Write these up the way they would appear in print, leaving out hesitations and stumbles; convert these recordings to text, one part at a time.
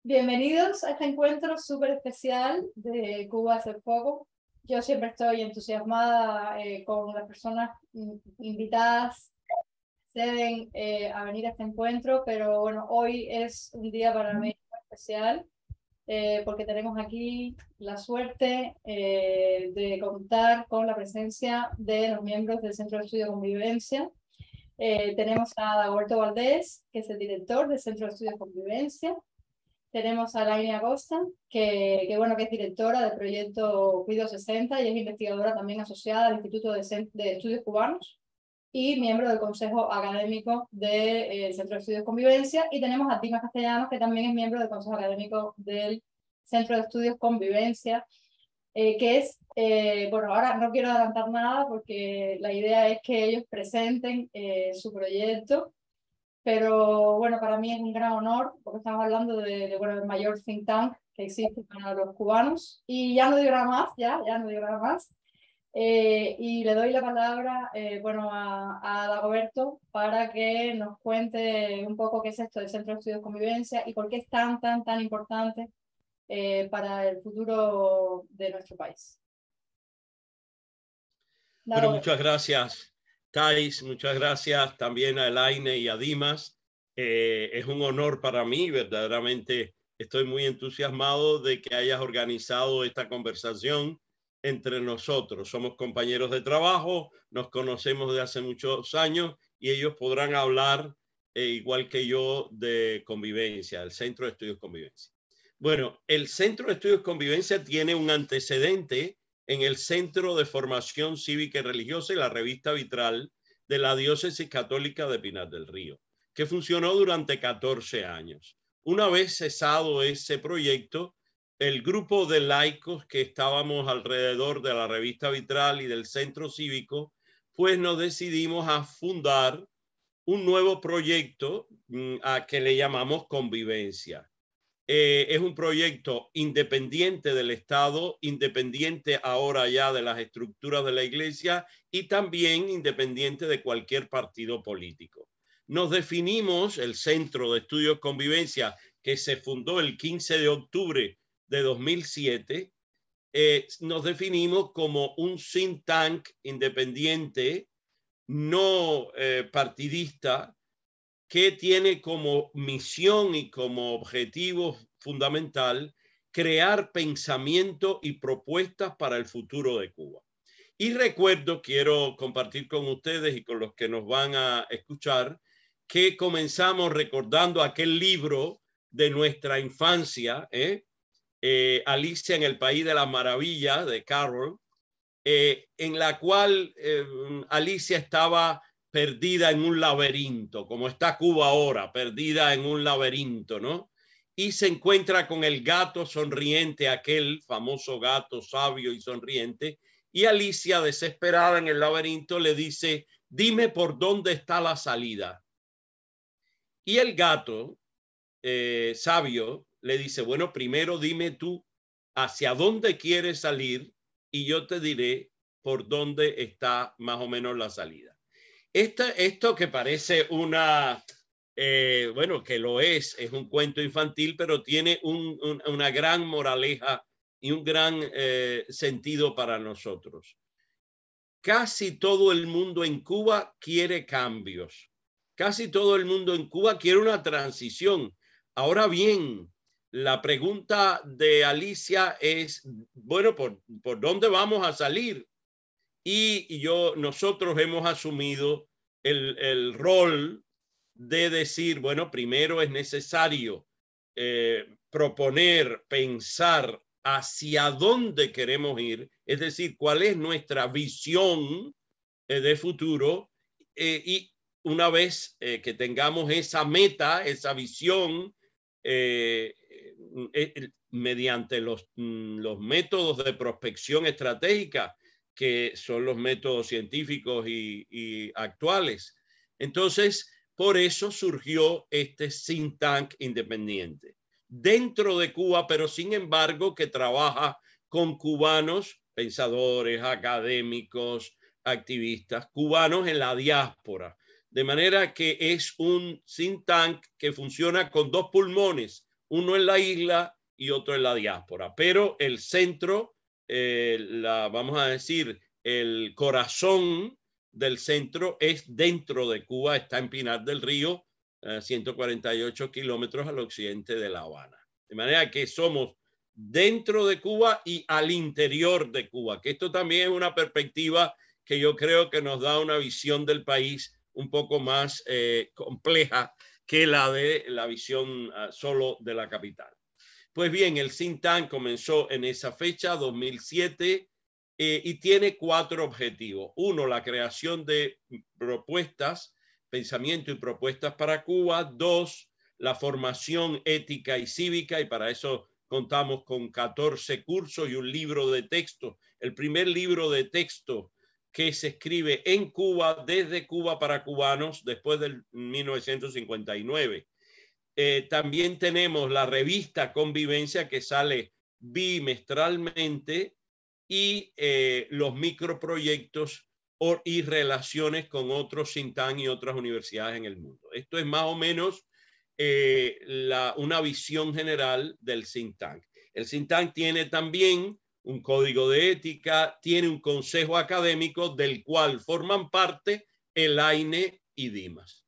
Bienvenidos a este encuentro súper especial de Cuba hace poco. Yo siempre estoy entusiasmada con las personas invitadas que acceden a venir a este encuentro, pero bueno, hoy es un día para mí muy especial porque tenemos aquí la suerte de contar con la presencia de los miembros del Centro de Estudio de Convivencia. Tenemos a Dagoberto Valdés, que es el director del Centro de Estudio de Convivencia. Tenemos a Laine Acosta, que es directora del proyecto Cuido 60 y es investigadora también asociada al Instituto de Estudios Cubanos y miembro del Consejo Académico del Centro de Estudios Convivencia. Y tenemos a Dimas Castellanos, que también es miembro del Consejo Académico del Centro de Estudios Convivencia, bueno, ahora no quiero adelantar nada porque la idea es que ellos presenten su proyecto. Pero bueno, para mí es un gran honor porque estamos hablando bueno, del mayor think tank que existe para los cubanos. Y ya no digo nada más, ya no digo nada más. Y le doy la palabra bueno, a Dagoberto para que nos cuente un poco qué es esto del Centro de Estudios de Convivencia y por qué es tan importante para el futuro de nuestro país. Bueno, muchas gracias, Thais. Muchas gracias también a Elaine y a Dimas. Es un honor para mí, verdaderamente estoy muy entusiasmado de que hayas organizado esta conversación entre nosotros. Somos compañeros de trabajo, nos conocemos de hace muchos años y ellos podrán hablar, igual que yo, de convivencia, el Centro de Estudios Convivencia. Bueno, el Centro de Estudios Convivencia tiene un antecedente en el Centro de Formación Cívica y Religiosa y la revista Vitral de la Diócesis Católica de Pinar del Río, que funcionó durante 14 años. Una vez cesado ese proyecto, el grupo de laicos que estábamos alrededor de la revista Vitral y del Centro Cívico, pues nos decidimos a fundar un nuevo proyecto a que le llamamos Convivencia. Es un proyecto independiente del Estado, independiente ahora ya de las estructuras de la Iglesia y también independiente de cualquier partido político. Nos definimos, el Centro de Estudios Convivencia, que se fundó el 15 de octubre de 2007, nos definimos como un think tank independiente, no partidista, que tiene como misión y como objetivo fundamental crear pensamiento y propuestas para el futuro de Cuba. Y quiero compartir con ustedes y con los que nos van a escuchar, que comenzamos recordando aquel libro de nuestra infancia, Alicia en el País de las Maravillas, de Carroll, en la cual Alicia estaba perdida en un laberinto, como está Cuba ahora, perdida en un laberinto, ¿no? Y se encuentra con el gato sonriente, aquel famoso gato sabio y sonriente, y Alicia, desesperada en el laberinto, le dice: dime por dónde está la salida. Y el gato sabio le dice: bueno, primero dime tú hacia dónde quieres salir y yo te diré por dónde está más o menos la salida. Esto que parece bueno, que lo es un cuento infantil, pero tiene una gran moraleja y un gran sentido para nosotros. Casi todo el mundo en Cuba quiere cambios. Casi todo el mundo en Cuba quiere una transición. Ahora bien, la pregunta de Alicia es, bueno, ¿por dónde vamos a salir? Y nosotros hemos asumido el rol de decir, bueno, primero es necesario proponer, pensar hacia dónde queremos ir, es decir, cuál es nuestra visión de futuro, y una vez que tengamos esa meta, esa visión, mediante los métodos de prospección estratégica, que son los métodos científicos y actuales. Entonces, por eso surgió este think tank independiente dentro de Cuba, pero sin embargo que trabaja con cubanos, pensadores, académicos, activistas, cubanos en la diáspora. De manera que es un think tank que funciona con dos pulmones. uno en la isla y otro en la diáspora. Pero el centro, vamos a decir, el corazón del centro es dentro de Cuba, está en Pinar del Río, 148 kilómetros al occidente de La Habana. De manera que somos dentro de Cuba y al interior de Cuba, que esto también es una perspectiva que yo creo que nos da una visión del país un poco más compleja que la de la visión solo de la capital. Pues bien, el think tank comenzó en esa fecha, 2007, y tiene 4 objetivos. Uno, la creación de propuestas, pensamiento y propuestas para Cuba. 2, la formación ética y cívica, y para eso contamos con 14 cursos y un libro de texto. El primer libro de texto que se escribe en Cuba, desde Cuba para cubanos, después del 1959. También tenemos la revista Convivencia, que sale bimestralmente, y los microproyectos y relaciones con otros think tank y otras universidades en el mundo. Esto es más o menos una visión general del think tank. El think tank tiene también un código de ética, tiene un consejo académico del cual forman parte el AINE y Dimas.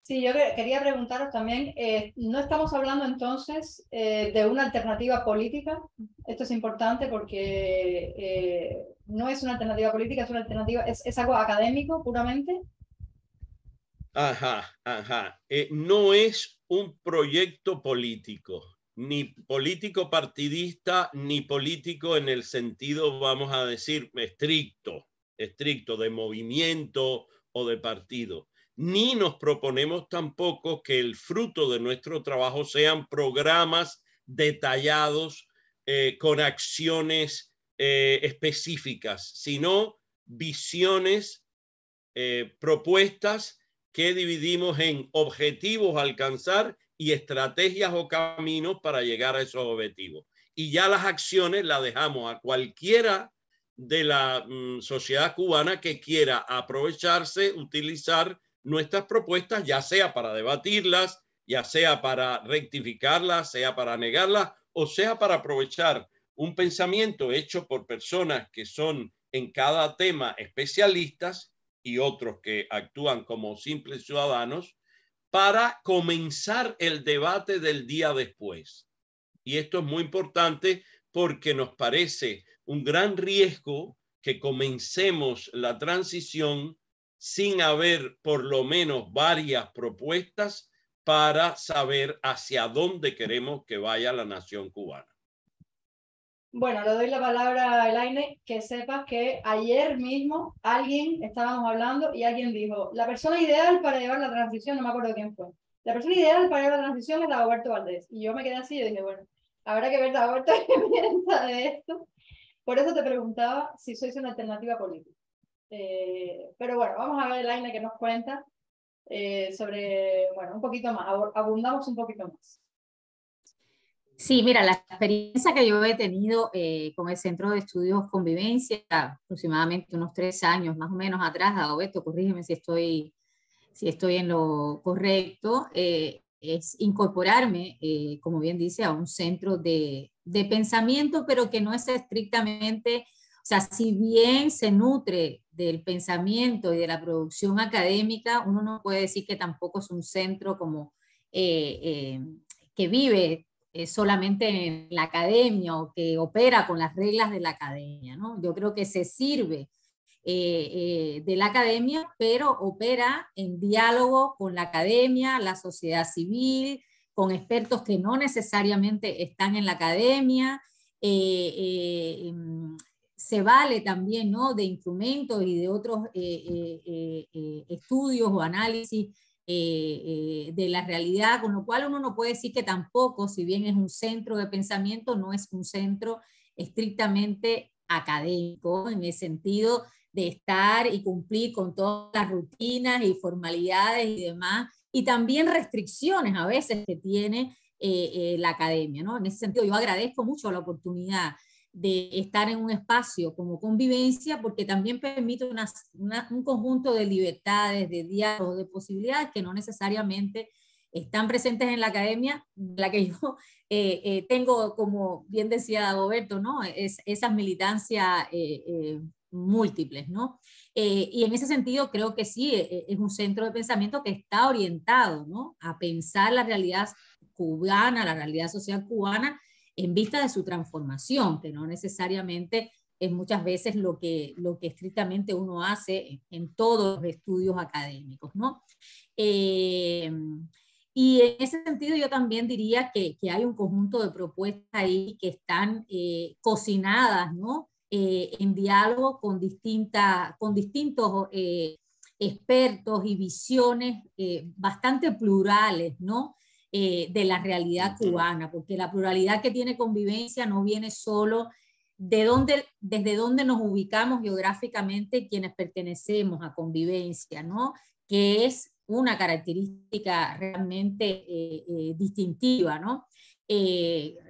Sí, yo quería preguntaros también, ¿no estamos hablando entonces de una alternativa política? Esto es importante porque no es una alternativa política, es una alternativa, es algo académico puramente. Ajá, ajá. No es un proyecto político, ni político partidista, ni político en el sentido, vamos a decir, estricto de movimiento o de partido. Ni nos proponemos tampoco que el fruto de nuestro trabajo sean programas detallados con acciones específicas, sino visiones, propuestas que dividimos en objetivos a alcanzar y estrategias o caminos para llegar a esos objetivos. Y ya las acciones las dejamos a cualquiera de la sociedad cubana que quiera aprovecharse, utilizar nuestras propuestas, ya sea para debatirlas, ya sea para rectificarlas, sea para negarlas, o sea para aprovechar un pensamiento hecho por personas que son en cada tema especialistas y otros que actúan como simples ciudadanos para comenzar el debate del día después. Y esto es muy importante porque nos parece un gran riesgo que comencemos la transición sin haber por lo menos varias propuestas para saber hacia dónde queremos que vaya la nación cubana. Bueno, le doy la palabra a Elaine, que sepas que ayer mismo estábamos hablando y alguien dijo, la persona ideal para llevar la transición, no me acuerdo quién fue, la persona ideal para llevar la transición es Dagoberto Valdés. Y yo me quedé así y dije, bueno, habrá que ver Dagoberto qué piensa de esto. Por eso te preguntaba si sois una alternativa política. Pero bueno, vamos a ver Elaine que nos cuenta sobre, bueno, un poquito más, abundamos un poquito más. Sí, mira, la experiencia que yo he tenido con el Centro de Estudios Convivencia, aproximadamente unos 3 años más o menos atrás, Dagoberto, corrígeme si estoy en lo correcto, es incorporarme, como bien dice, a un centro de pensamiento, pero que no es estrictamente, o sea, si bien se nutre del pensamiento y de la producción académica, uno no puede decir que tampoco es un centro como que vive solamente en la academia o que opera con las reglas de la academia, ¿no? Yo creo que se sirve de la academia, pero opera en diálogo con la academia, la sociedad civil, con expertos que no necesariamente están en la academia. Se vale también, ¿no?, de instrumentos y de otros estudios o análisis de la realidad, con lo cual uno no puede decir que tampoco, si bien es un centro de pensamiento, no es un centro estrictamente académico, en el sentido de estar y cumplir con todas las rutinas y formalidades y demás, y también restricciones a veces que tiene la academia, ¿no? En ese sentido, yo agradezco mucho la oportunidad de estar en un espacio como Convivencia, porque también permite un conjunto de libertades, de diálogos, de posibilidades que no necesariamente están presentes en la academia, la que yo tengo, como bien decía Dagoberto, ¿no? Esas militancias múltiples, ¿no? Y en ese sentido creo que sí, es un centro de pensamiento que está orientado, ¿no?, a pensar la realidad cubana, la realidad social cubana, en vista de su transformación, que no necesariamente es muchas veces lo que estrictamente uno hace en todos los estudios académicos, ¿no? Y en ese sentido yo también diría que hay un conjunto de propuestas ahí que están cocinadas, ¿no?, en diálogo con distintos expertos y visiones bastante plurales, ¿no?, de la realidad cubana, porque la pluralidad que tiene Convivencia no viene solo desde dónde nos ubicamos geográficamente quienes pertenecemos a Convivencia, ¿no?, que es una característica realmente distintiva, ¿no?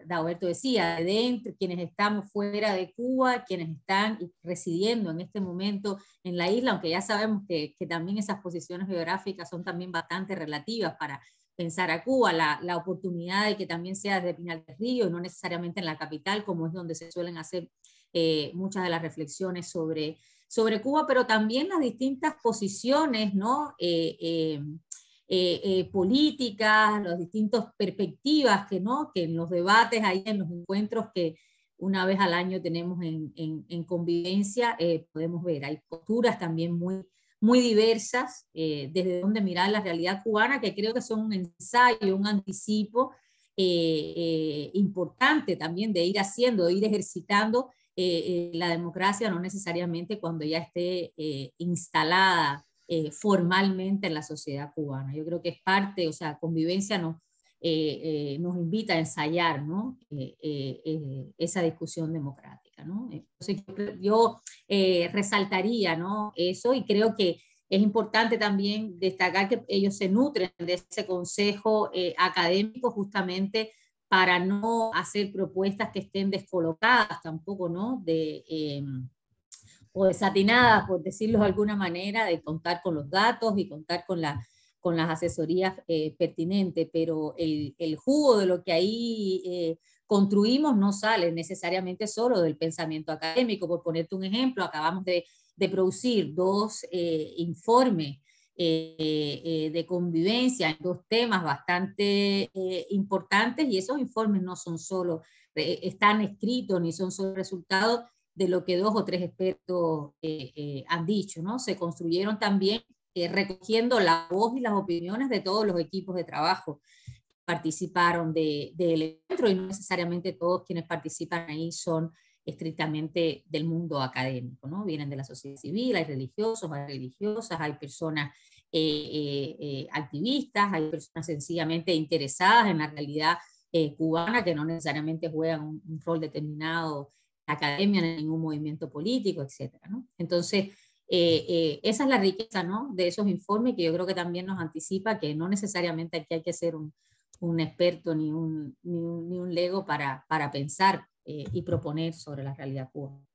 Dagoberto decía, dentro, quienes estamos fuera de Cuba, quienes están residiendo en este momento en la isla, aunque ya sabemos que también esas posiciones geográficas son también bastante relativas para pensar a Cuba, la oportunidad de que también sea desde Pinar del Río y no necesariamente en la capital, como es donde se suelen hacer muchas de las reflexiones sobre Cuba, pero también las distintas posiciones, ¿no?, políticas, las distintas perspectivas ¿no?, que en los debates, ahí en los encuentros que una vez al año tenemos en Convivencia, podemos ver. Hay posturas también muy diversas, desde donde mirar la realidad cubana, que creo que son un ensayo, un anticipo importante también de ir haciendo, de ir ejercitando la democracia, no necesariamente cuando ya esté instalada formalmente en la sociedad cubana. Yo creo que es parte, o sea, Convivencia nos invita a ensayar, ¿no?, esa discusión democrática, ¿no? Entonces yo resaltaría, ¿no?, eso, y creo que es importante también destacar que ellos se nutren de ese consejo académico justamente para no hacer propuestas que estén descolocadas tampoco, ¿no?, o desatinadas, por decirlo de alguna manera, de contar con los datos y contar con las asesorías pertinentes, pero el jugo de lo que ahí construimos no sale necesariamente solo del pensamiento académico. Por ponerte un ejemplo, acabamos de producir 2 informes de Convivencia en 2 temas bastante importantes, y esos informes no son solo, están escritos ni son solo resultados de lo que 2 o 3 expertos han dicho, ¿no? Se construyeron también recogiendo la voz y las opiniones de todos los equipos de trabajo que participaron del encuentro, y no necesariamente todos quienes participan ahí son estrictamente del mundo académico, ¿no? Vienen de la sociedad civil, hay religiosos, hay religiosas, hay personas activistas, hay personas sencillamente interesadas en la realidad cubana, que no necesariamente juegan un rol determinado en la academia, en ningún movimiento político, etcétera, ¿no? Entonces, esa es la riqueza, ¿no?, de esos informes, que yo creo que también nos anticipa que no necesariamente aquí hay que ser un experto ni un lego para pensar y proponer sobre la realidad cubana.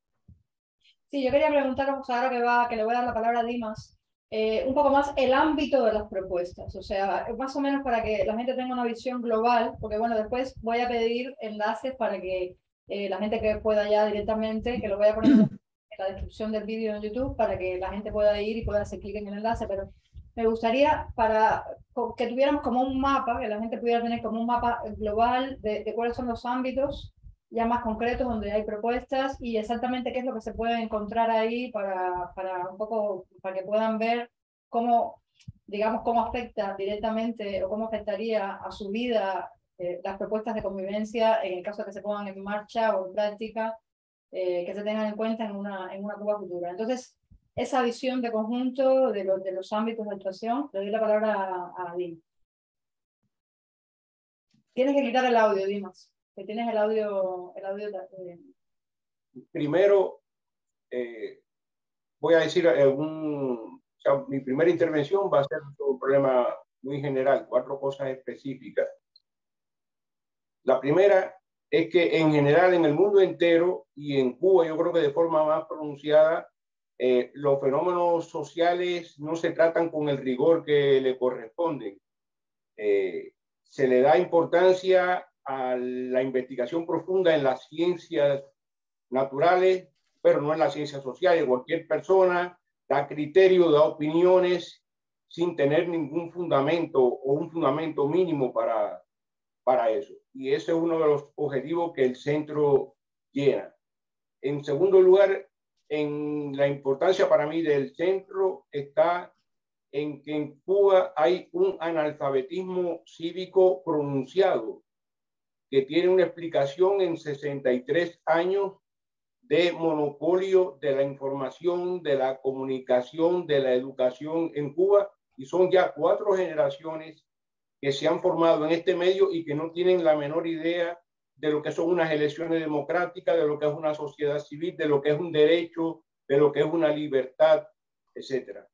Sí, yo quería preguntaros ahora que le voy a dar la palabra a Dimas, un poco más el ámbito de las propuestas, o sea, más o menos para que la gente tenga una visión global, porque bueno, después voy a pedir enlaces para que la gente que pueda ya directamente, que lo voy a poner en la descripción del vídeo en YouTube, para que la gente pueda ir y pueda hacer clic en el enlace, pero me gustaría que tuviéramos como un mapa, que la gente pudiera tener como un mapa global de cuáles son los ámbitos ya más concretos donde hay propuestas y exactamente qué es lo que se puede encontrar ahí para un poco, para que puedan ver cómo, digamos, cómo afecta directamente o cómo afectaría a su vida las propuestas de Convivencia en el caso de que se pongan en marcha o en práctica, que se tengan en cuenta en una Cuba futura. Entonces, esa visión de conjunto de los ámbitos de actuación, le doy la palabra a Dimas. Tienes que quitar el audio, Dimas, que tienes el audio Primero, voy a decir mi primera intervención va a ser un problema muy general, 4 cosas específicas. La primera es que en general en el mundo entero y en Cuba yo creo que de forma más pronunciada, los fenómenos sociales no se tratan con el rigor que le corresponden. se le da importancia a la investigación profunda en las ciencias naturales, pero no en las ciencias sociales. Cualquier persona da criterio, da opiniones sin tener ningún fundamento o un fundamento mínimo para eso. Y ese es uno de los objetivos que el centro llena. En segundo lugar, en la importancia para mí del centro está en que en Cuba hay un analfabetismo cívico pronunciado que tiene una explicación en 63 años de monopolio de la información, de la comunicación, de la educación en Cuba, y son ya 4 generaciones que se han formado en este medio y que no tienen la menor idea de lo que son unas elecciones democráticas, de lo que es una sociedad civil, de lo que es un derecho, de lo que es una libertad, etcétera.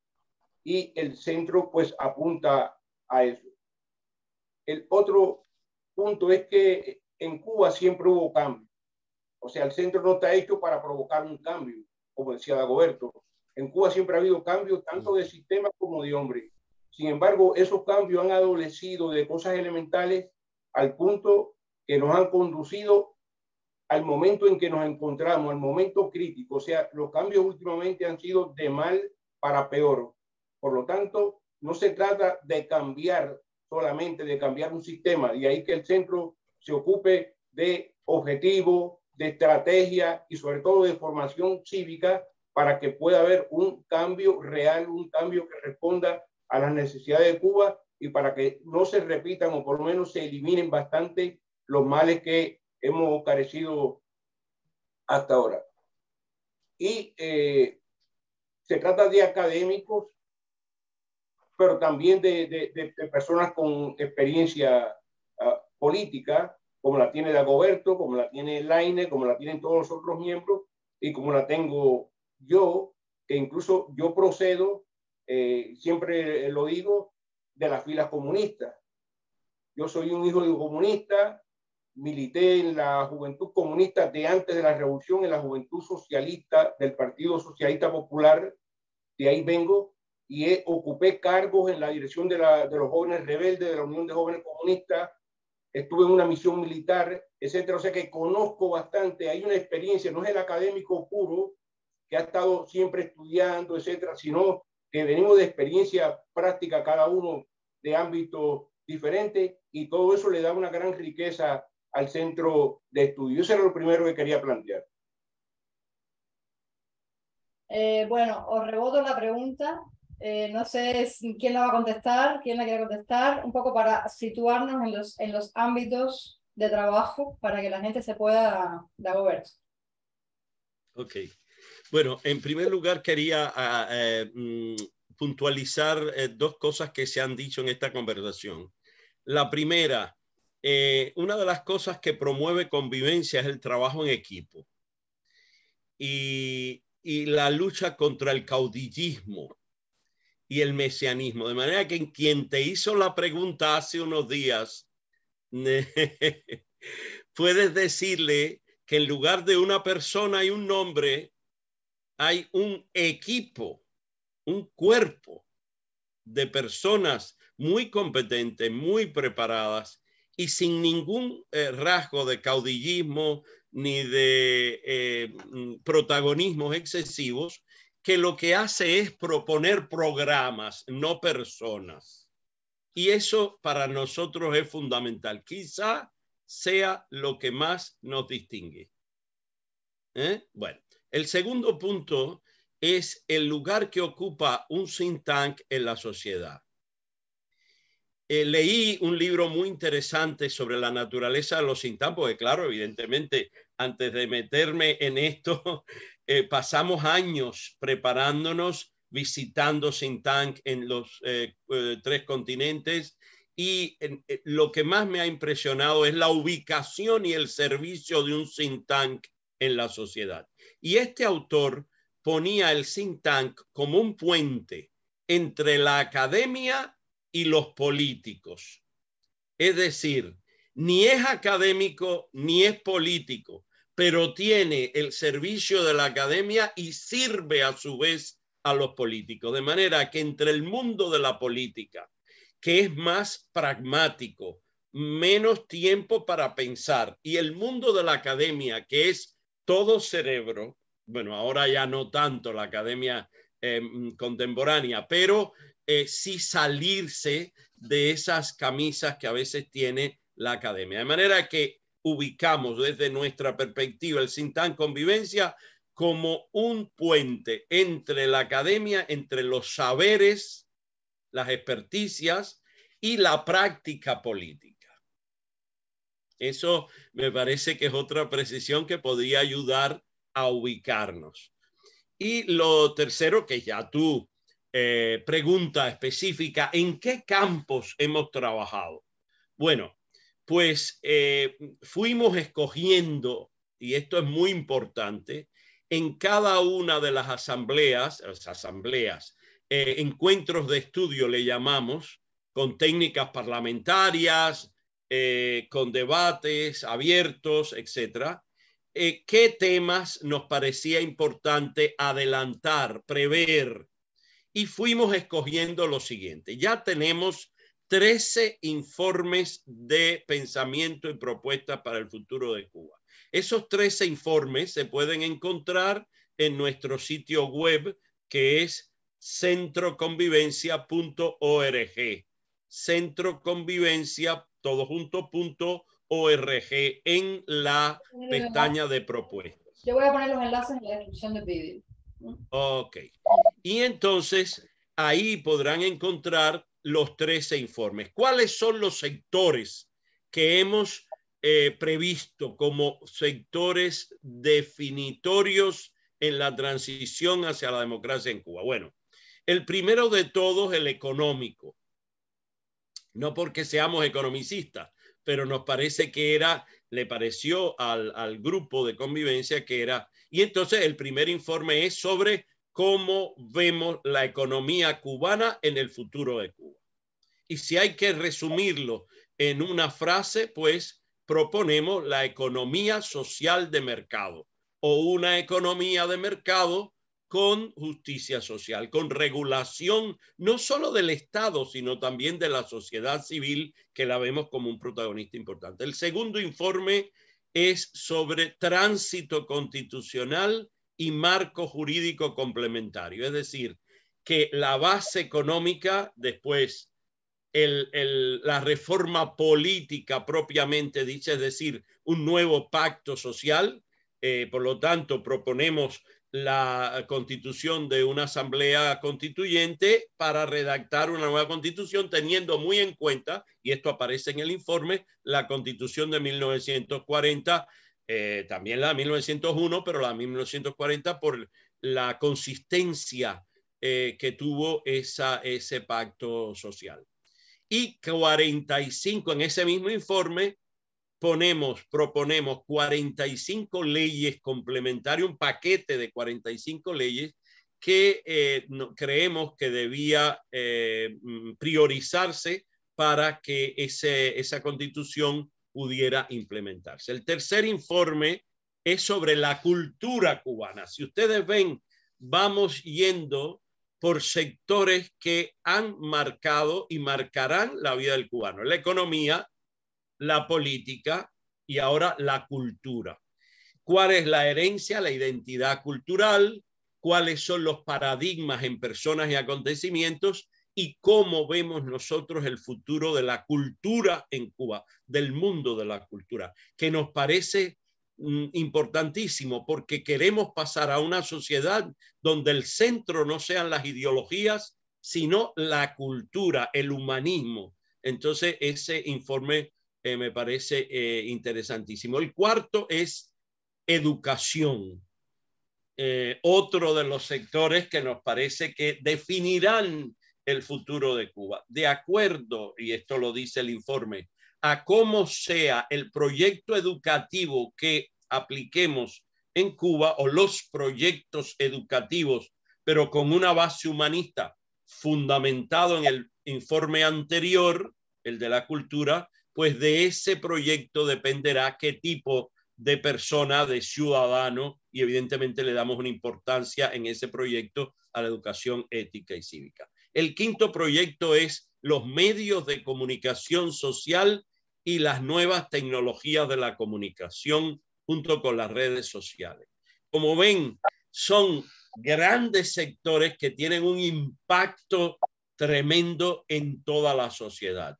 Y el centro pues apunta a eso. El otro punto es que en Cuba siempre hubo cambio. O sea, el centro no está hecho para provocar un cambio, como decía Dagoberto. En Cuba siempre ha habido cambios tanto de sistema como de hombre. Sin embargo, esos cambios han adolecido de cosas elementales al punto que nos han conducido al momento en que nos encontramos, al momento crítico. O sea, los cambios últimamente han sido de mal para peor. Por lo tanto, no se trata de cambiar solamente, de cambiar un sistema. Y ahí que el centro se ocupe de objetivos, de estrategia y sobre todo de formación cívica para que pueda haber un cambio real, un cambio que responda a las necesidades de Cuba y para que no se repitan o por lo menos se eliminen bastante los males que hemos carecido hasta ahora. Y se trata de académicos, pero también de personas con experiencia política, como la tiene Dagoberto, como la tiene Laine, como la tienen todos los otros miembros y como la tengo yo, que incluso yo procedo, siempre lo digo, de las filas comunistas. Yo soy un hijo de un comunista, milité en la Juventud Comunista de antes de la Revolución, en la Juventud Socialista del Partido Socialista Popular, de ahí vengo, y ocupé cargos en la dirección de los jóvenes rebeldes, de la Unión de Jóvenes Comunistas, estuve en una misión militar, etcétera. O sea que conozco bastante, hay una experiencia, no es el académico puro que ha estado siempre estudiando, etcétera, sino que venimos de experiencia práctica cada uno de ámbitos diferentes y todo eso le da una gran riqueza al centro de estudio. Eso era lo primero que quería plantear. Bueno, os reboto la pregunta. No sé quién la va a contestar, quién la quiere contestar, un poco para situarnos en los ámbitos de trabajo para que la gente se pueda dar. Ok. Bueno, en primer lugar quería puntualizar 2 cosas que se han dicho en esta conversación. La primera, una de las cosas que promueve convivencia es el trabajo en equipo y la lucha contra el caudillismo y el mesianismo. De manera que quien te hizo la pregunta hace unos días, puedes decirle que en lugar de una persona y un nombre, hay un equipo, un cuerpo de personas muy competentes, muy preparadas y sin ningún rasgo de caudillismo ni de protagonismos excesivos, que lo que hace es proponer programas, no personas. Y eso para nosotros es fundamental. Quizá sea lo que más nos distingue. Bueno, el segundo punto es el lugar que ocupa un think tank en la sociedad. Leí un libro muy interesante sobre la naturaleza de los think tanks, porque claro, evidentemente, antes de meterme en esto, pasamos años preparándonos, visitando think tank en los 3 continentes, y lo que más me ha impresionado es la ubicación y el servicio de un think tank en la sociedad. Y este autor ponía el think tank como un puente entre la academia y los políticos. Es decir, ni es académico ni es político, pero tiene el servicio de la academia y sirve a su vez a los políticos. De manera que entre el mundo de la política que es más pragmático, menos tiempo para pensar. Y el mundo de la academia, que es todo cerebro, bueno, ahora ya no tanto la academia contemporánea, pero sí salirse de esas camisas que a veces tiene la academia. De manera que ubicamos desde nuestra perspectiva el think tank Convivencia como un puente entre la academia, entre los saberes, las experticias y la práctica política. Eso me parece que es otra precisión que podría ayudar a ubicarnos. Y lo tercero, que ya tú pregunta específica, ¿en qué campos hemos trabajado? Bueno, pues fuimos escogiendo, y esto es muy importante, en cada una de las asambleas, encuentros de estudio le llamamos, con técnicas parlamentarias, con debates abiertos, etcétera. ¿Qué temas nos parecía importante adelantar, prever? Y fuimos escogiendo lo siguiente. Ya tenemos 13 informes de pensamiento y propuestas para el futuro de Cuba. Esos 13 informes se pueden encontrar en nuestro sitio web, que es centroconvivencia.org. Centroconvivencia, todo junto.org, en la pestaña de propuestas. Yo voy a poner los enlaces en la descripción del vídeo. Ok. Y entonces ahí podrán encontrar los 13 informes. ¿Cuáles son los sectores que hemos previsto como sectores definitorios en la transición hacia la democracia en Cuba? Bueno, el primero de todos, el económico. No porque seamos economicistas, pero nos parece que le pareció al grupo de convivencia que era. Y entonces el primer informe es sobre cómo vemos la economía cubana en el futuro de Cuba. Y si hay que resumirlo en una frase, pues proponemos la economía social de mercado o una economía de mercado con justicia social, con regulación no solo del Estado, sino también de la sociedad civil, que la vemos como un protagonista importante. El segundo informe es sobre tránsito constitucional y marco jurídico complementario, es decir, que la base económica, después la reforma política propiamente dicha, es decir, un nuevo pacto social. Por lo tanto, proponemos la constitución de una asamblea constituyente para redactar una nueva constitución, teniendo muy en cuenta, y esto aparece en el informe, la constitución de 1940, también la de 1901, pero la de 1940 por la consistencia que tuvo ese pacto social. Y 45, en ese mismo informe, proponemos 45 leyes complementarias, un paquete de 45 leyes que creemos que debía priorizarse para que esa constitución pudiera implementarse. El tercer informe es sobre la cultura cubana. Si ustedes ven, vamos yendo por sectores que han marcado y marcarán la vida del cubano: la economía, la política y ahora la cultura. ¿Cuál es la herencia, la identidad cultural? ¿Cuáles son los paradigmas en personas y acontecimientos? ¿Y cómo vemos nosotros el futuro de la cultura en Cuba, del mundo de la cultura? Que nos parece importantísimo, porque queremos pasar a una sociedad donde el centro no sean las ideologías, sino la cultura, el humanismo. Entonces, ese informe me parece interesantísimo. El cuarto es educación. Otro de los sectores que nos parece que definirán el futuro de Cuba. De acuerdo, y esto lo dice el informe, a cómo sea el proyecto educativo que apliquemos en Cuba, o los proyectos educativos, pero con una base humanista fundamentado en el informe anterior, el de la cultura, pues de ese proyecto dependerá qué tipo de persona, de ciudadano, y evidentemente le damos una importancia en ese proyecto a la educación ética y cívica. El quinto proyecto es los medios de comunicación social y las nuevas tecnologías de la comunicación junto con las redes sociales. Como ven, son grandes sectores que tienen un impacto tremendo en toda la sociedad.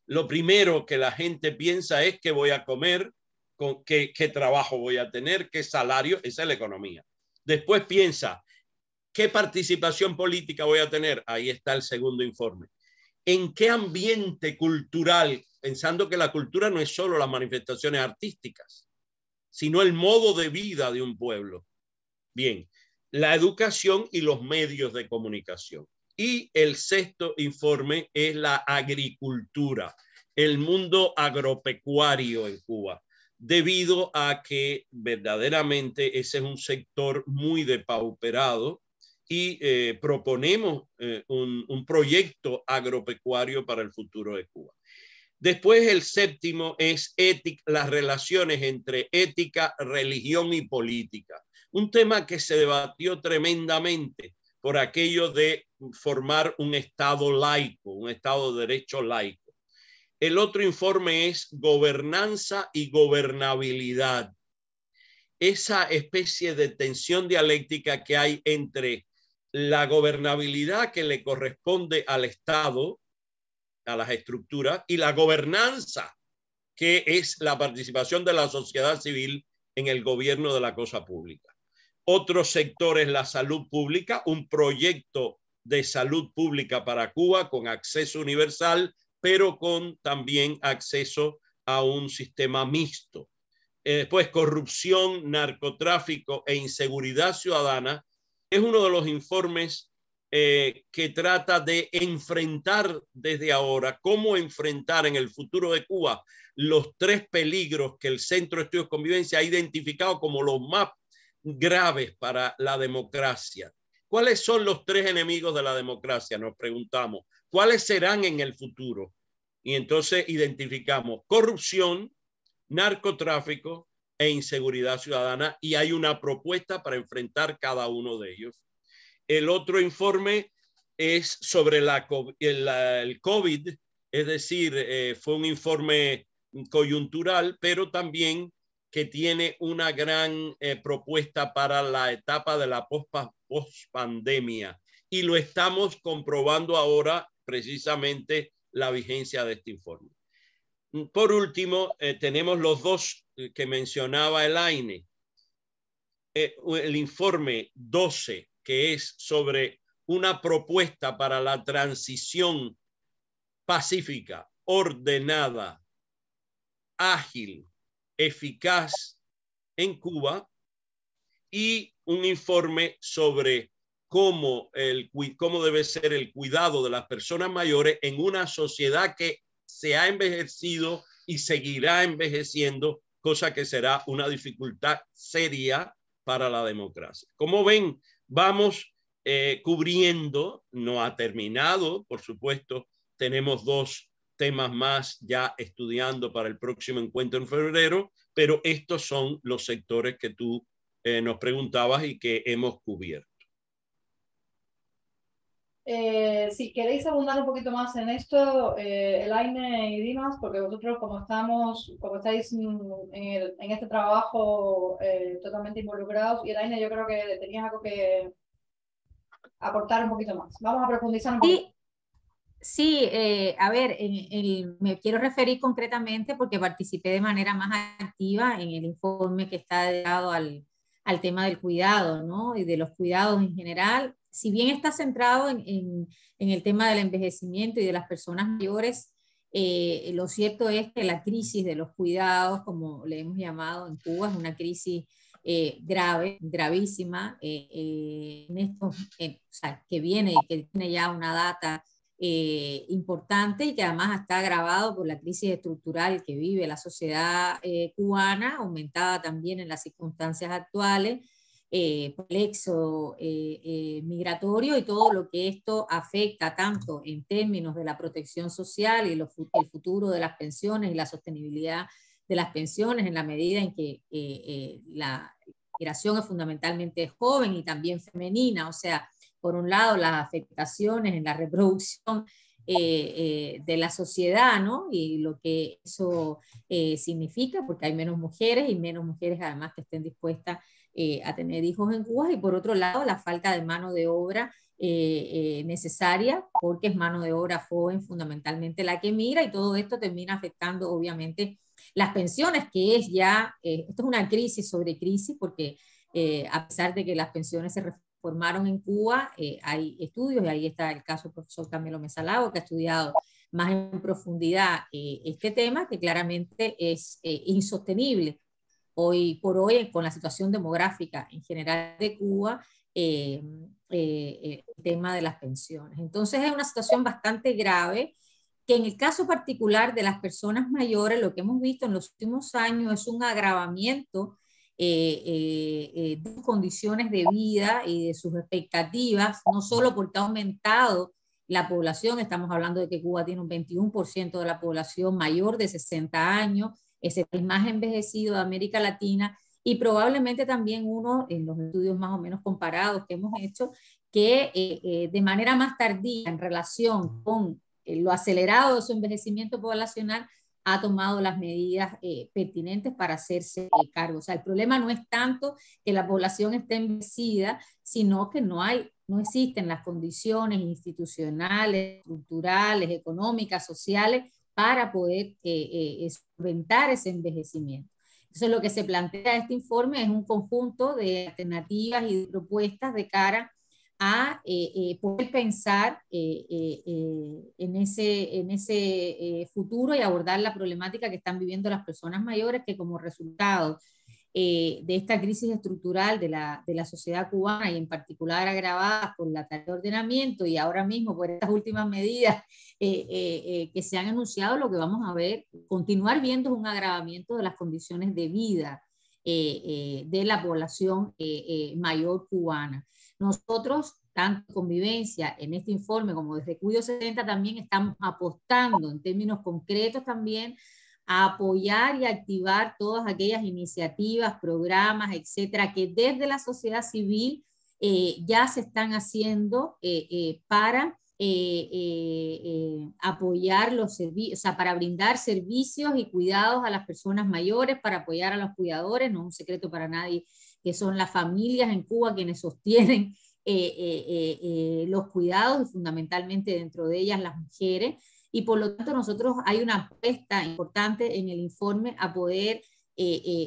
Lo primero que la gente piensa es qué voy a comer, qué trabajo voy a tener, qué salario, esa es la economía. Después piensa, ¿qué participación política voy a tener? Ahí está el segundo informe. ¿En qué ambiente cultural? Pensando que la cultura no es solo las manifestaciones artísticas, sino el modo de vida de un pueblo. Bien, la educación y los medios de comunicación. Y el sexto informe es la agricultura, el mundo agropecuario en Cuba, debido a que verdaderamente ese es un sector muy depauperado y proponemos un proyecto agropecuario para el futuro de Cuba. Después el séptimo es las relaciones entre ética, religión y política. Un tema que se debatió tremendamente por aquello de formar un Estado laico, un Estado de derecho laico. El otro informe es gobernanza y gobernabilidad. Esa especie de tensión dialéctica que hay entre la gobernabilidad que le corresponde al Estado, a las estructuras, y la gobernanza, que es la participación de la sociedad civil en el gobierno de la cosa pública. Otro sector es la salud pública, un proyecto de salud pública para Cuba con acceso universal, pero con también acceso a un sistema mixto. Después, corrupción, narcotráfico e inseguridad ciudadana es uno de los informes que trata de enfrentar desde ahora, cómo enfrentar en el futuro de Cuba los tres peligros que el Centro de Estudios de Convivencia ha identificado como los más graves para la democracia. ¿Cuáles son los tres enemigos de la democracia? Nos preguntamos. ¿Cuáles serán en el futuro? Y entonces identificamos corrupción, narcotráfico e inseguridad ciudadana, y hay una propuesta para enfrentar cada uno de ellos. El otro informe es sobre el COVID, es decir, fue un informe coyuntural, pero también que tiene una gran propuesta para la etapa de la post-pandemia. Y lo estamos comprobando ahora precisamente la vigencia de este informe. Por último, tenemos los dos que mencionaba Elaine. El informe 12, que es sobre una propuesta para la transición pacífica, ordenada, ágil, eficaz en Cuba, y un informe sobre cómo debe ser el cuidado de las personas mayores en una sociedad que se ha envejecido y seguirá envejeciendo, cosa que será una dificultad seria para la democracia. Como ven, vamos cubriendo, no ha terminado, por supuesto, tenemos dos temas más ya estudiando para el próximo encuentro en febrero, pero estos son los sectores que tú nos preguntabas y que hemos cubierto. Si queréis abundar un poquito más en esto, Elaine y Dimas, porque vosotros como estáis en este trabajo totalmente involucrados, y Elaine, yo creo que tenías algo que aportar un poquito más. Vamos a profundizar un poquito. Sí, a ver, me quiero referir concretamente porque participé de manera más activa en el informe que está dedicado al tema del cuidado, ¿no? Y de los cuidados en general. Si bien está centrado en el tema del envejecimiento y de las personas mayores, lo cierto es que la crisis de los cuidados, como le hemos llamado en Cuba, es una crisis grave, gravísima, o sea, que tiene ya una data importante y que además está agravado por la crisis estructural que vive la sociedad cubana, aumentada también en las circunstancias actuales, por el éxodo migratorio y todo lo que esto afecta tanto en términos de la protección social y el futuro de las pensiones y la sostenibilidad de las pensiones, en la medida en que la migración es fundamentalmente joven y también femenina, o sea, por un lado, las afectaciones en la reproducción de la sociedad, ¿no? Y lo que eso significa, porque hay menos mujeres y menos mujeres además que estén dispuestas a tener hijos en Cuba, y por otro lado la falta de mano de obra necesaria, porque es mano de obra joven fundamentalmente la que migra, y todo esto termina afectando obviamente las pensiones, que es ya, esto es una crisis sobre crisis, porque a pesar de que las pensiones se reformaron en Cuba, hay estudios, y ahí está el caso del profesor Camilo Mesa Lago, que ha estudiado más en profundidad este tema, que claramente es insostenible hoy por hoy con la situación demográfica en general de Cuba, el tema de las pensiones. Entonces es una situación bastante grave, que en el caso particular de las personas mayores, lo que hemos visto en los últimos años es un agravamiento de sus condiciones de vida y de sus expectativas, no solo porque ha aumentado la población, estamos hablando de que Cuba tiene un 21% de la población mayor de 60 años, es el más envejecido de América Latina, y probablemente también uno, en los estudios más o menos comparados que hemos hecho, que de manera más tardía en relación con lo acelerado de su envejecimiento poblacional, ha tomado las medidas pertinentes para hacerse cargo. O sea, el problema no es tanto que la población esté envejecida, sino que no existen las condiciones institucionales, culturales, económicas, sociales, para poder solventar ese envejecimiento. Entonces, lo que se plantea este informe es un conjunto de alternativas y de propuestas de cara a poder pensar en ese futuro y abordar la problemática que están viviendo las personas mayores, que como resultado de esta crisis estructural de la sociedad cubana, y en particular agravada por la tarea de ordenamiento y ahora mismo por estas últimas medidas que se han anunciado, lo que vamos a ver, continuar viendo, es un agravamiento de las condiciones de vida de la población mayor cubana. Nosotros, tanto Convivencia en este informe como desde Cuido 70, también estamos apostando en términos concretos también a apoyar y activar todas aquellas iniciativas, programas, etcétera, que desde la sociedad civil ya se están haciendo para apoyar los servicios, o sea, para brindar servicios y cuidados a las personas mayores, para apoyar a los cuidadores. No es un secreto para nadie que son las familias en Cuba quienes sostienen los cuidados, y fundamentalmente dentro de ellas las mujeres. Y por lo tanto nosotros hay una apuesta importante en el informe a poder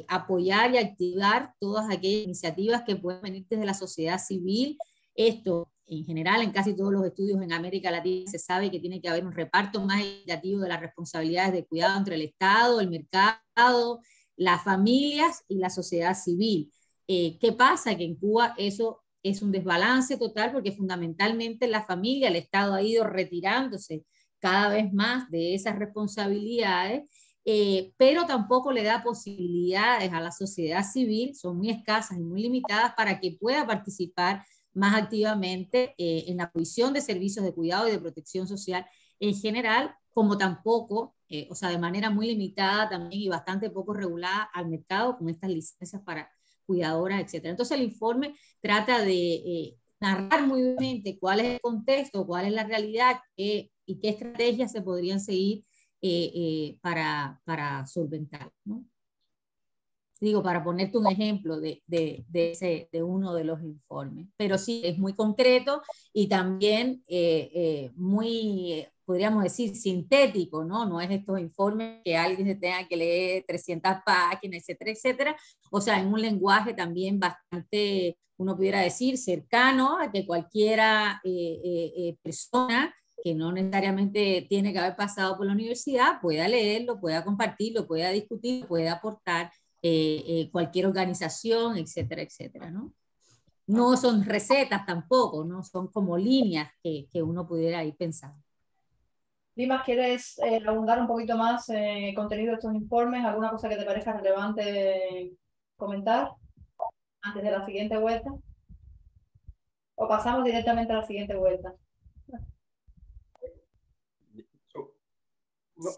apoyar y activar todas aquellas iniciativas que pueden venir desde la sociedad civil. Esto en general en casi todos los estudios en América Latina se sabe que tiene que haber un reparto más equitativo de las responsabilidades de cuidado entre el Estado, el mercado, las familias y la sociedad civil. ¿Qué pasa? Que en Cuba eso es un desbalance total, porque fundamentalmente la familia, el Estado ha ido retirándose cada vez más de esas responsabilidades, pero tampoco le da posibilidades a la sociedad civil, son muy escasas y muy limitadas, para que pueda participar más activamente en la provisión de servicios de cuidado y de protección social en general, como tampoco, o sea, de manera muy limitada también y bastante poco regulada al mercado con estas licencias para cuidadoras, etc. Entonces el informe trata de narrar muy bien cuál es el contexto, cuál es la realidad y qué estrategias se podrían seguir para solventar, ¿no? Digo, para ponerte un ejemplo de uno de los informes. Pero sí, es muy concreto y también muy, podríamos decir, sintético, ¿no? No es estos informes que alguien se tenga que leer 300 páginas, etcétera, etcétera. O sea, en un lenguaje también bastante, uno pudiera decir, cercano a que cualquiera persona que no necesariamente tiene que haber pasado por la universidad pueda leerlo, pueda compartirlo, pueda discutir, pueda aportar cualquier organización, etcétera, etcétera, ¿no? No son recetas tampoco, no son como líneas que uno pudiera ir pensando. Dimas, ¿quieres abundar un poquito más en el contenido de estos informes? ¿Alguna cosa que te parezca relevante comentar antes de la siguiente vuelta? ¿O pasamos directamente a la siguiente vuelta?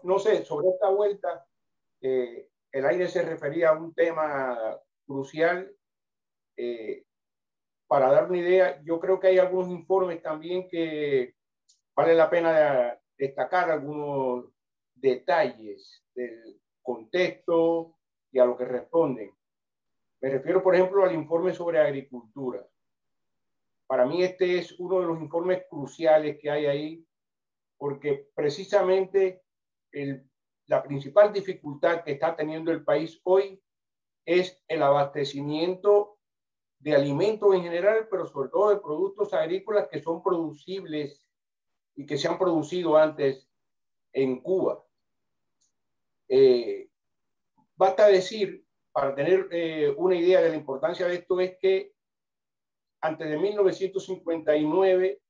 No sé, sobre esta vuelta, el aire se refería a un tema crucial. Para dar una idea, yo creo que hay algunos informes también que vale la pena destacar algunos detalles del contexto y a lo que responden. Me refiero, por ejemplo, al informe sobre agricultura. Para mí este es uno de los informes cruciales que hay ahí, porque precisamente la principal dificultad que está teniendo el país hoy es el abastecimiento de alimentos en general, pero sobre todo de productos agrícolas que son producibles y que se han producido antes en Cuba. Basta decir, para tener una idea de la importancia de esto, es que antes de 1959,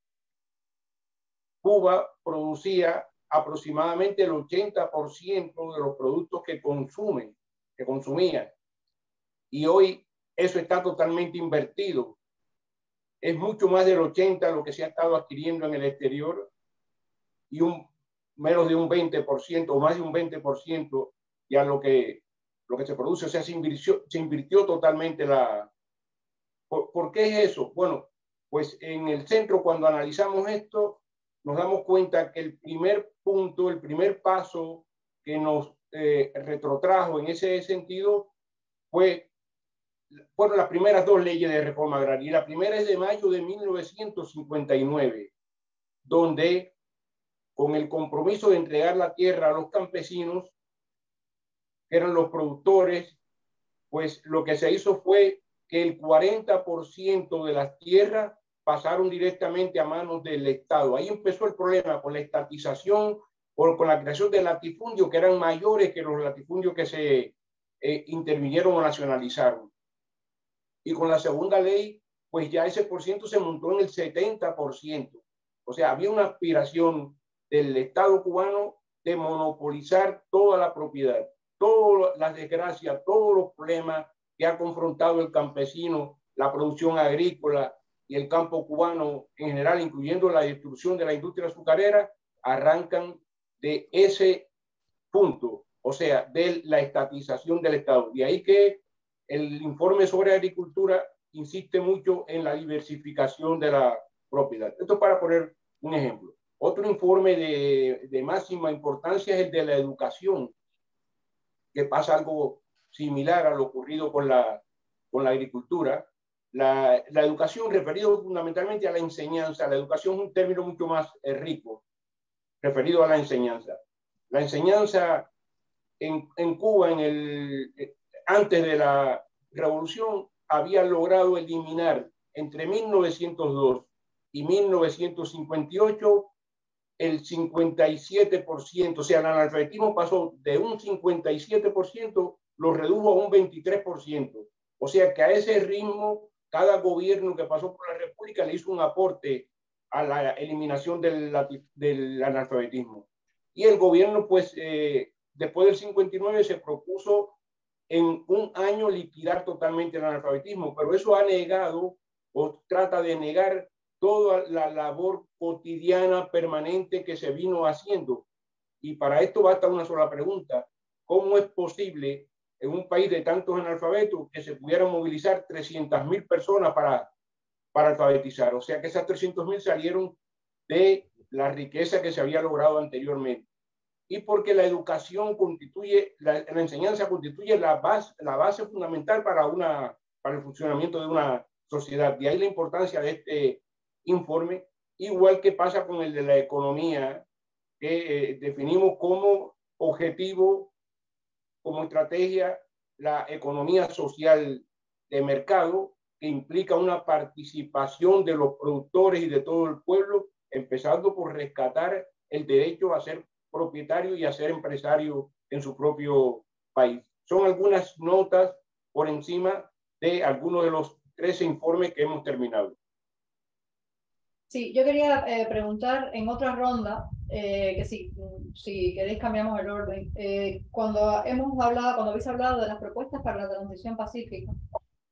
Cuba producía aproximadamente el 80% de los productos que consumían. Y hoy eso está totalmente invertido. Es mucho más del 80% lo que se ha estado adquiriendo en el exterior y menos de un 20% o más de un 20% ya lo que se produce. O sea, se invirtió totalmente ¿Por qué es eso? Bueno, pues en el centro, cuando analizamos esto, nos damos cuenta que el primer punto, el primer paso que nos retrotrajo en ese sentido fueron las primeras dos leyes de reforma agraria. Y la primera es de mayo de 1959, donde con el compromiso de entregar la tierra a los campesinos, que eran los productores, pues lo que se hizo fue que el 40% de las tierras pasaron directamente a manos del Estado. Ahí empezó el problema con la estatización, con la creación de latifundios que eran mayores que los latifundios que se intervinieron o nacionalizaron. Y con la segunda ley, pues ya ese porciento se montó en el 70%. O sea, había una aspiración del Estado cubano de monopolizar toda la propiedad, todas las desgracias, todos los problemas que ha confrontado el campesino, la producción agrícola y el campo cubano en general, incluyendo la destrucción de la industria azucarera, arrancan de ese punto, o sea, de la estatización del Estado. De ahí que el informe sobre agricultura insiste mucho en la diversificación de la propiedad. Esto para poner un ejemplo. Otro informe de máxima importancia es el de la educación, que pasa algo similar a lo ocurrido con la agricultura. La educación, referido fundamentalmente a la enseñanza, la educación es un término mucho más rico, referido a la enseñanza. La enseñanza en Cuba, antes de la revolución, había logrado eliminar entre 1902 y 1958 el 57%, o sea, el analfabetismo pasó de un 57%, lo redujo a un 23%. O sea que a ese ritmo, cada gobierno que pasó por la República le hizo un aporte a la eliminación del analfabetismo. Y el gobierno, pues, después del 59 se propuso en un año liquidar totalmente el analfabetismo, pero eso ha negado o trata de negar toda la labor cotidiana permanente que se vino haciendo. Y para esto basta una sola pregunta: ¿cómo es posible en un país de tantos analfabetos que se pudieran movilizar 300.000 personas para alfabetizar? O sea que esas 300.000 salieron de la riqueza que se había logrado anteriormente. Y porque la educación constituye, la enseñanza constituye la base fundamental para el funcionamiento de una sociedad. De ahí la importancia de este informe, igual que pasa con el de la economía, que definimos como objetivo, como estrategia, la economía social de mercado, que implica una participación de los productores y de todo el pueblo, empezando por rescatar el derecho a ser propietario y a ser empresario en su propio país. Son algunas notas por encima de algunos de los 13 informes que hemos terminado. Sí, yo quería preguntar en otra ronda, que si queréis cambiamos el orden, cuando habéis hablado de las propuestas para la transición pacífica,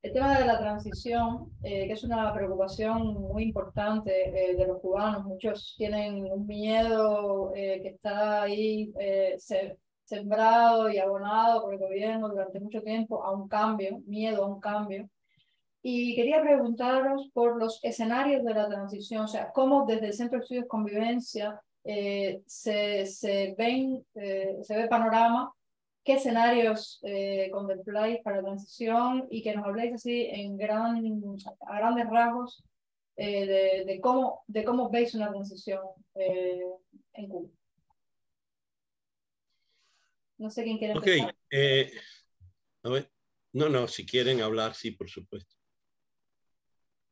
el tema de la transición, que es una preocupación muy importante de los cubanos, muchos tienen un miedo que está ahí sembrado y abonado por el gobierno durante mucho tiempo a un cambio, miedo a un cambio. Y quería preguntaros por los escenarios de la transición, o sea, cómo desde el Centro de Estudios Convivencia se ve panorama. ¿Qué escenarios contempláis para la transición? Y que nos habléis así a grandes rasgos de cómo veis una transición en Cuba. No sé quién quiere empezar. Ok, a ver. No, si quieren hablar, sí, por supuesto.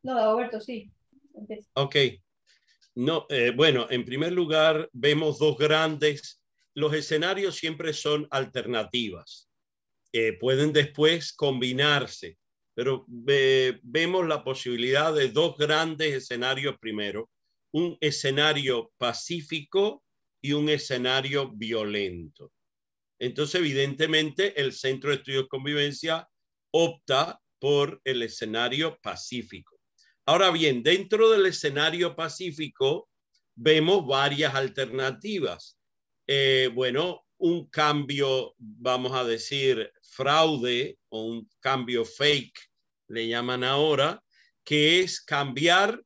No, Dagoberto, sí. Empieza. Ok. No, bueno, en primer lugar, vemos dos grandes. Los escenarios siempre son alternativas. Pueden después combinarse, pero vemos la posibilidad de dos grandes escenarios primero. Un escenario pacífico y un escenario violento. Entonces, evidentemente, el Centro de Estudios de Convivencia opta por el escenario pacífico. Ahora bien, dentro del escenario pacífico vemos varias alternativas. Bueno, un cambio, vamos a decir, fraude o un cambio fake, le llaman ahora, que es cambiar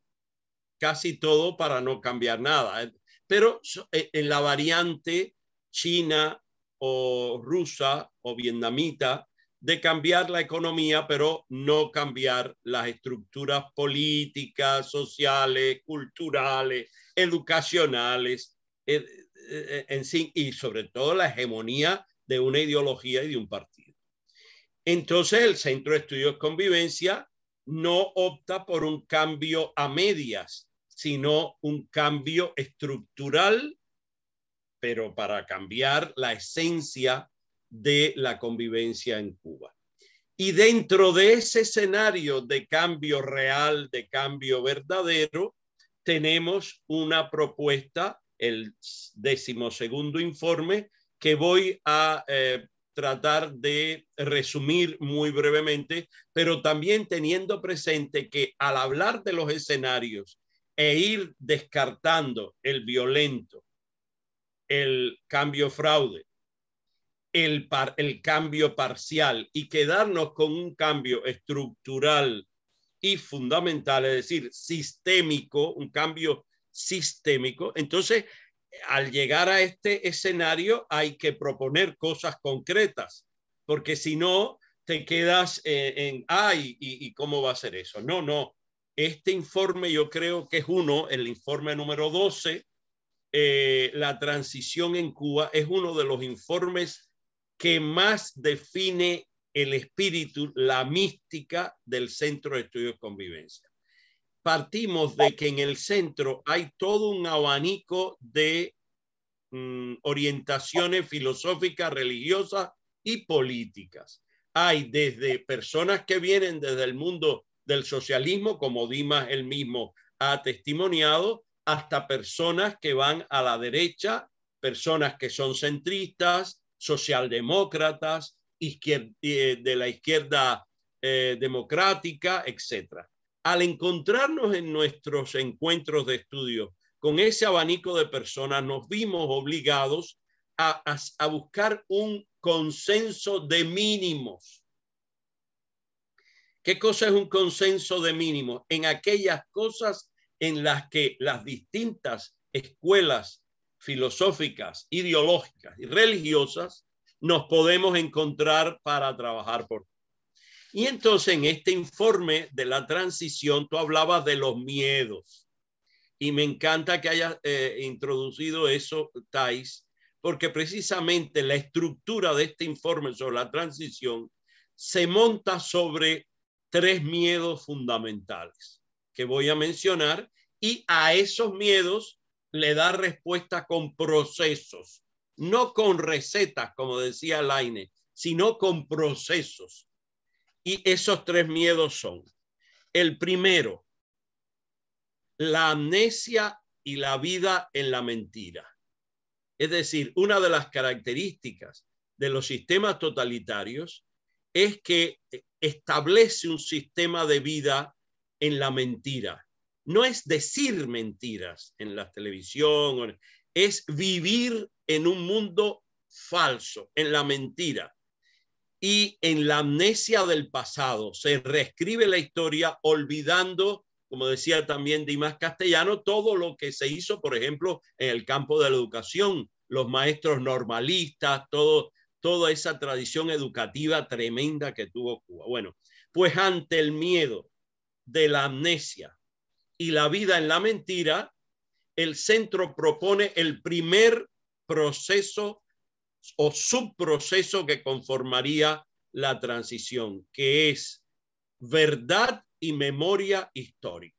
casi todo para no cambiar nada. Pero en la variante china o rusa o vietnamita de cambiar la economía, pero no cambiar las estructuras políticas, sociales, culturales, educacionales, en sí, y sobre todo la hegemonía de una ideología y de un partido. Entonces, el Centro de Estudios de Convivencia no opta por un cambio a medias, sino un cambio estructural, pero para cambiar la esencia de la convivencia en Cuba. Y dentro de ese escenario de cambio real, de cambio verdadero, tenemos una propuesta, el 12º informe, que voy a tratar de resumir muy brevemente, pero también teniendo presente que al hablar de los escenarios e ir descartando el violento, el cambio fraude, el cambio parcial y quedarnos con un cambio estructural y fundamental, es decir, sistémico, un cambio sistémico. Entonces, al llegar a este escenario hay que proponer cosas concretas, porque si no, te quedas ¿y cómo va a ser eso? No. Este informe yo creo que es el informe número 12, la transición en Cuba, es uno de los informes que más define el espíritu, la mística del Centro de Estudios de Convivencia. Partimos de que en el centro hay todo un abanico de orientaciones filosóficas, religiosas y políticas. Hay desde personas que vienen desde el mundo del socialismo, como Dimas él mismo ha testimoniado, hasta personas que van a la derecha, personas que son centristas, socialdemócratas, de la izquierda democrática, etc. Al encontrarnos en nuestros encuentros de estudio con ese abanico de personas, nos vimos obligados a buscar un consenso de mínimos. ¿Qué cosa es un consenso de mínimos? En aquellas cosas en las que las distintas escuelas filosóficas, ideológicas y religiosas nos podemos encontrar para trabajar por. Y entonces en este informe de la transición tú hablabas de los miedos. Y me encanta que hayas introducido eso, Thais, porque precisamente la estructura de este informe sobre la transición se monta sobre 3 miedos fundamentales que voy a mencionar, y a esos miedos le da respuesta con procesos, no con recetas, como decía Laine, sino con procesos. Y esos 3 miedos son: el primero, la amnesia y la vida en la mentira. Es decir, una de las características de los sistemas totalitarios es que establece un sistema de vida en la mentira. No es decir mentiras en la televisión, es vivir en un mundo falso, en la mentira. Y en la amnesia del pasado se reescribe la historia olvidando, como decía también Dimas Castellano, todo lo que se hizo, por ejemplo, en el campo de la educación, los maestros normalistas, toda esa tradición educativa tremenda que tuvo Cuba. Bueno, pues ante el miedo de la amnesia y la vida en la mentira, el centro propone el primer proceso o subproceso que conformaría la transición, que es verdad y memoria histórica.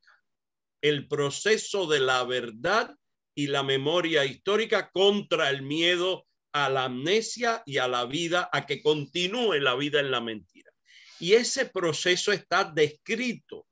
El proceso de la verdad y la memoria histórica contra el miedo a la amnesia y a la vida, a que continúe la vida en la mentira. Y ese proceso está descrito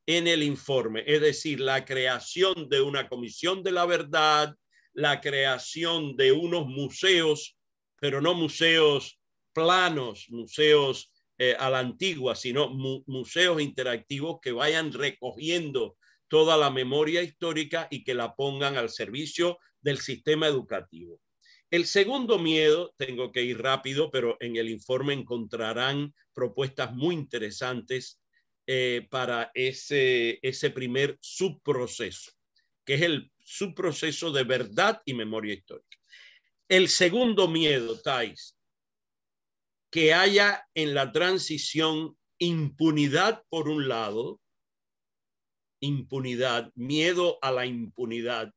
en el informe, es decir, la creación de una comisión de la verdad, la creación de unos museos, pero no museos planos, museos a la antigua, sino museos interactivos que vayan recogiendo toda la memoria histórica y que la pongan al servicio del sistema educativo. El segundo miedo, tengo que ir rápido, pero en el informe encontrarán propuestas muy interesantes para ese primer subproceso, que es el subproceso de verdad y memoria histórica. El segundo miedo, Thais, que haya en la transición impunidad por un lado, impunidad, miedo a la impunidad,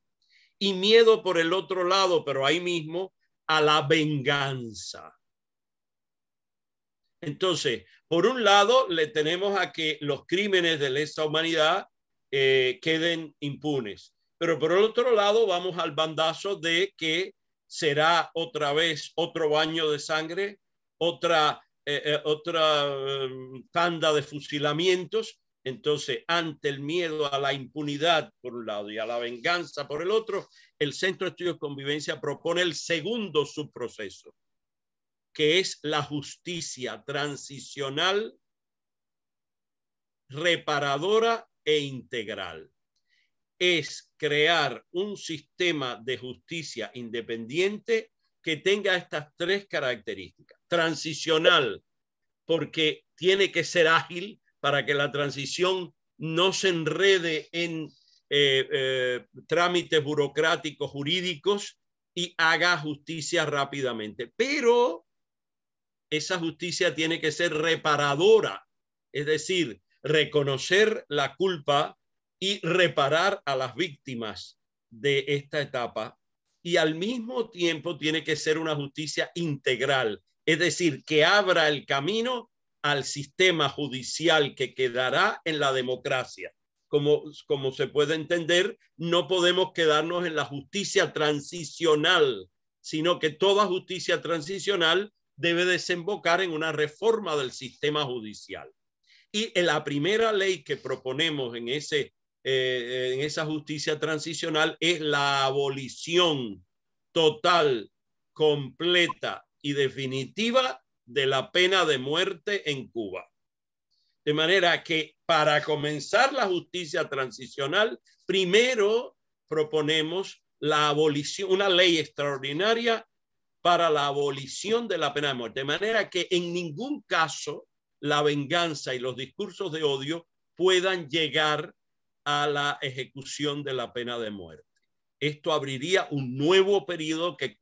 y miedo por el otro lado, pero ahí mismo, a la venganza. Entonces, por un lado, le tenemos a que los crímenes de lesa humanidad queden impunes. Pero por el otro lado, vamos al bandazo de que será otra vez otro baño de sangre, otra tanda de fusilamientos. Entonces, ante el miedo a la impunidad por un lado y a la venganza por el otro, el Centro de Estudios de Convivencia propone el segundo subproceso, que es la justicia transicional, reparadora e integral. Es crear un sistema de justicia independiente que tenga estas tres características. Transicional, porque tiene que ser ágil para que la transición no se enrede en trámites burocráticos jurídicos y haga justicia rápidamente. Pero esa justicia tiene que ser reparadora, es decir, reconocer la culpa y reparar a las víctimas de esta etapa, y al mismo tiempo tiene que ser una justicia integral, es decir, que abra el camino al sistema judicial que quedará en la democracia. Como se puede entender, no podemos quedarnos en la justicia transicional, sino que toda justicia transicional debe desembocar en una reforma del sistema judicial. Y en la primera ley que proponemos en esa justicia transicional es la abolición total, completa y definitiva de la pena de muerte en Cuba. De manera que para comenzar la justicia transicional, primero proponemos la abolición, una ley extraordinaria para la abolición de la pena de muerte. De manera que en ningún caso la venganza y los discursos de odio puedan llegar a la ejecución de la pena de muerte. Esto abriría un nuevo periodo que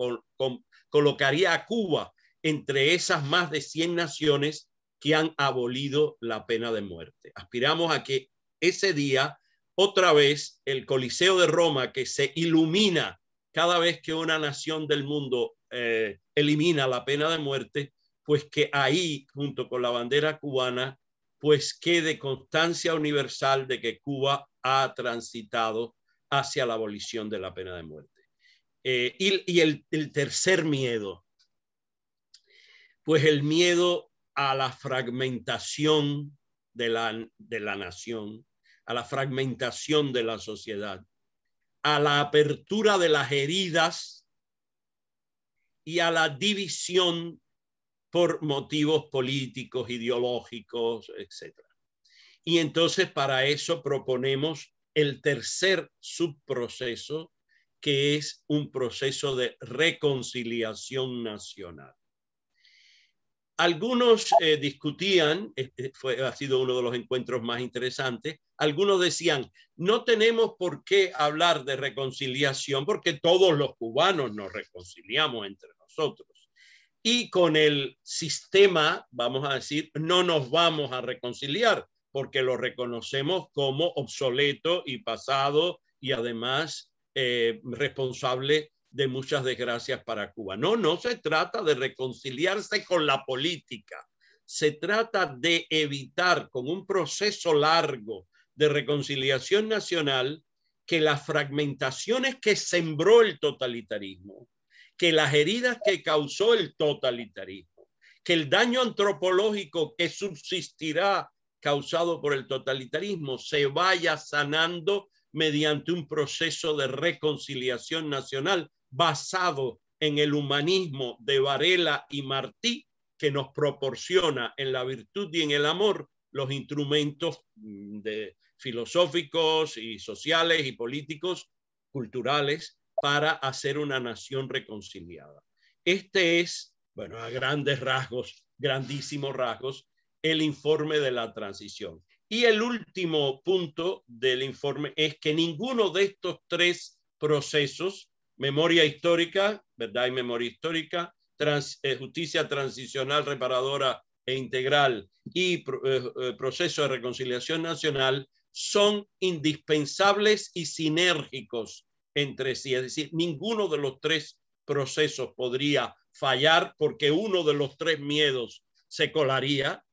colocaría a Cuba entre esas más de 100 naciones que han abolido la pena de muerte. Aspiramos a que ese día, otra vez, el Coliseo de Roma, que se ilumina cada vez que una nación del mundo elimina la pena de muerte, pues que ahí, junto con la bandera cubana, pues quede constancia universal de que Cuba ha transitado hacia la abolición de la pena de muerte. Y el tercer miedo, pues el miedo a la fragmentación de la nación, a la fragmentación de la sociedad, a la apertura de las heridas y a la división por motivos políticos, ideológicos, etc. Y entonces para eso proponemos el tercer subproceso, que es un proceso de reconciliación nacional. Algunos discutían, ha sido uno de los encuentros más interesantes, algunos decían, no tenemos por qué hablar de reconciliación porque todos los cubanos nos reconciliamos entre nosotros. Y con el sistema, vamos a decir, no nos vamos a reconciliar porque lo reconocemos como obsoleto y pasado y además responsable de muchas desgracias para Cuba. No, no se trata de reconciliarse con la política. Se trata de evitar con un proceso largo de reconciliación nacional que las fragmentaciones que sembró el totalitarismo, que las heridas que causó el totalitarismo, que el daño antropológico que subsistirá causado por el totalitarismo se vaya sanando mediante un proceso de reconciliación nacional basado en el humanismo de Varela y Martí, que nos proporciona en la virtud y en el amor los instrumentos filosóficos y sociales y políticos, culturales, para hacer una nación reconciliada. Este es, bueno, a grandes rasgos, grandísimos rasgos, el informe de la transición. Y el último punto del informe es que ninguno de estos tres procesos, memoria histórica, verdad y memoria histórica, justicia transicional, reparadora e integral y proceso de reconciliación nacional, son indispensables y sinérgicos entre sí. Es decir, ninguno de los tres procesos podría fallar porque uno de los tres miedos se colaría,